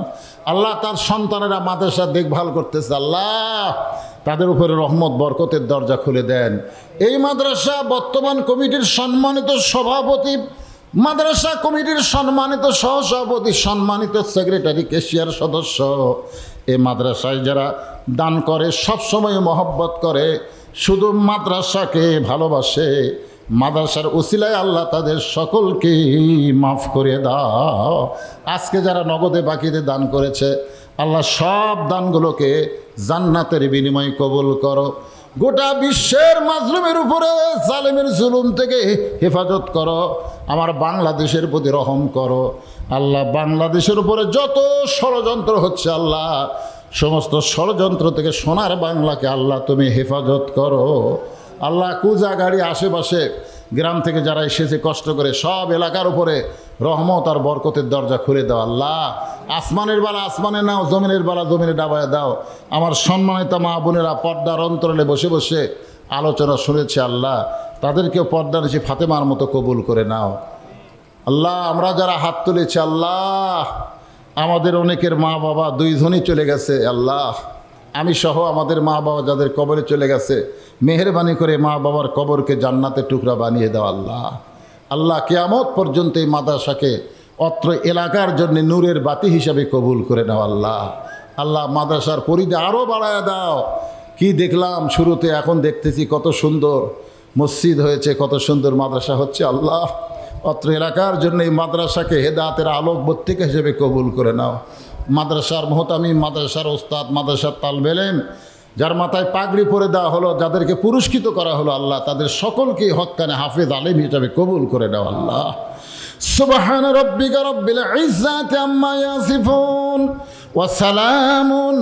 Speaker 1: আল্লাহ, তার সন্তানেরা মাদ্রাসা দেখভাল করতেছে, আল্লাহ তাদের উপরে রহমত বরকতের দরজা খুলে দেন। এই মাদ্রাসা বর্তমান কমিটির সম্মানিত সভাপতি, মাদ্রাসা কমিটির সম্মানিত সহসভাপতি, সম্মানিত সেক্রেটারি, ক্যাশিয়ার সদস্য, এই মাদ্রাসায় যারা দান করে, সবসময় মহব্বত করে, শুধু মাদ্রাসাকে ভালোবাসে, মাদ্রাসার উসিলায় আল্লাহ তাদের সকলকে মাফ করে দাও। আজকে যারা নগদে বাকিতে দান করেছে, আল্লাহ সব দানগুলোকে জান্নাতের বিনিময়ে কবুল করো। গোটা বিশ্বের মাজলুমের উপরে জালেমের জুলুম থেকে হেফাজত করো। আমার বাংলাদেশের প্রতি রহম করো আল্লাহ। বাংলাদেশের উপরে যত ষড়যন্ত্র হচ্ছে আল্লাহ, সমস্ত ষড়যন্ত্র থেকে সোনার বাংলাকে আল্লাহ তুমি হেফাজত করো। আল্লাহ, কুজাগাড়ি আশেপাশে গ্রাম থেকে যারা এসেছে কষ্ট করে, সব এলাকার উপরে রহমত আর বরকতের দরজা খুলে দাও। আল্লাহ, আসমানের বালা আসমানে নাও, জমিনের বালা জমিনে ডাবায় দাও। আমার সম্মানিত মা বোনেরা পর্দার অন্তরালে বসে বসে আলোচনা শুনেছে আল্লাহ, তাদেরকেও পর্দার নিচে ফাতেমার মতো কবুল করে নাও। আল্লাহ, আমরা যারা হাত তুলেছি আল্লাহ, আমাদের অনেকের মা বাবা 2 জনই চলে গেছে আল্লাহ, আমি সহ আমাদের মা বাবা যাদের কবরে চলে গেছে, মেহেরবানি করে মা বাবার কবরকে জান্নাতের টুকরা বানিয়ে দাও আল্লাহ। আল্লাহ, কিয়ামত পর্যন্ত এই মাদ্রাসাকে অত্র এলাকার জন্য নূরের বাতি হিসাবে কবুল করে নাও আল্লাহ। আল্লাহ, মাদ্রাসার পরিধি আরও বাড়ায় দাও। কি দেখলাম শুরুতে, এখন দেখতেছি কত সুন্দর মসজিদ হয়েছে, কত সুন্দর মাদ্রাসা হচ্ছে আল্লাহ। অত্র এলাকার জন্য এই মাদ্রাসাকে হেদায়েতের আলোক বর্তিকা হিসেবে কবুল করে নাও। মাদ্রাসার মোহতামি, মাদ্রাসার ওস্তাদ, মাদ্রাসার তালবে ইলম, যার মাথায় পাগড়ি পরে দেওয়া হলো, যাদেরকে পুরস্কৃত করা হলো আল্লাহ, তাদের সকলকে হক্কানে হাফেজ আলেম হিসাবে কবুল করে দাও আল্লাহ। সুবহান রাব্বিকা রাব্বিল ইজ্জাতি আম্মা ইয়াসিফুন ওয়াসালামুন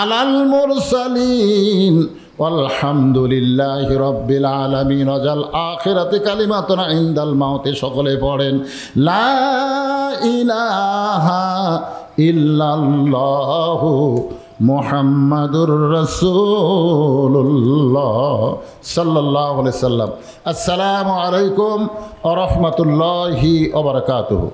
Speaker 1: আলাল মুরসালিন আলহামদুলিল্লাহি রাব্বিল আলামিন। ওয়াজাল আখিরাতি কালিমাতুন ইনদাল মাউতি। সকলে পড়েন লা ইলাহা ইল্লাল্লাহু মুহাম্মাদুর রাসূলুল্লাহ সাল্লাল্লাহু আলাইহি সাল্লাম। আসসালামু আলাইকুম ওয়া রাহমাতুল্লাহি ওয়া বারাকাতুহু।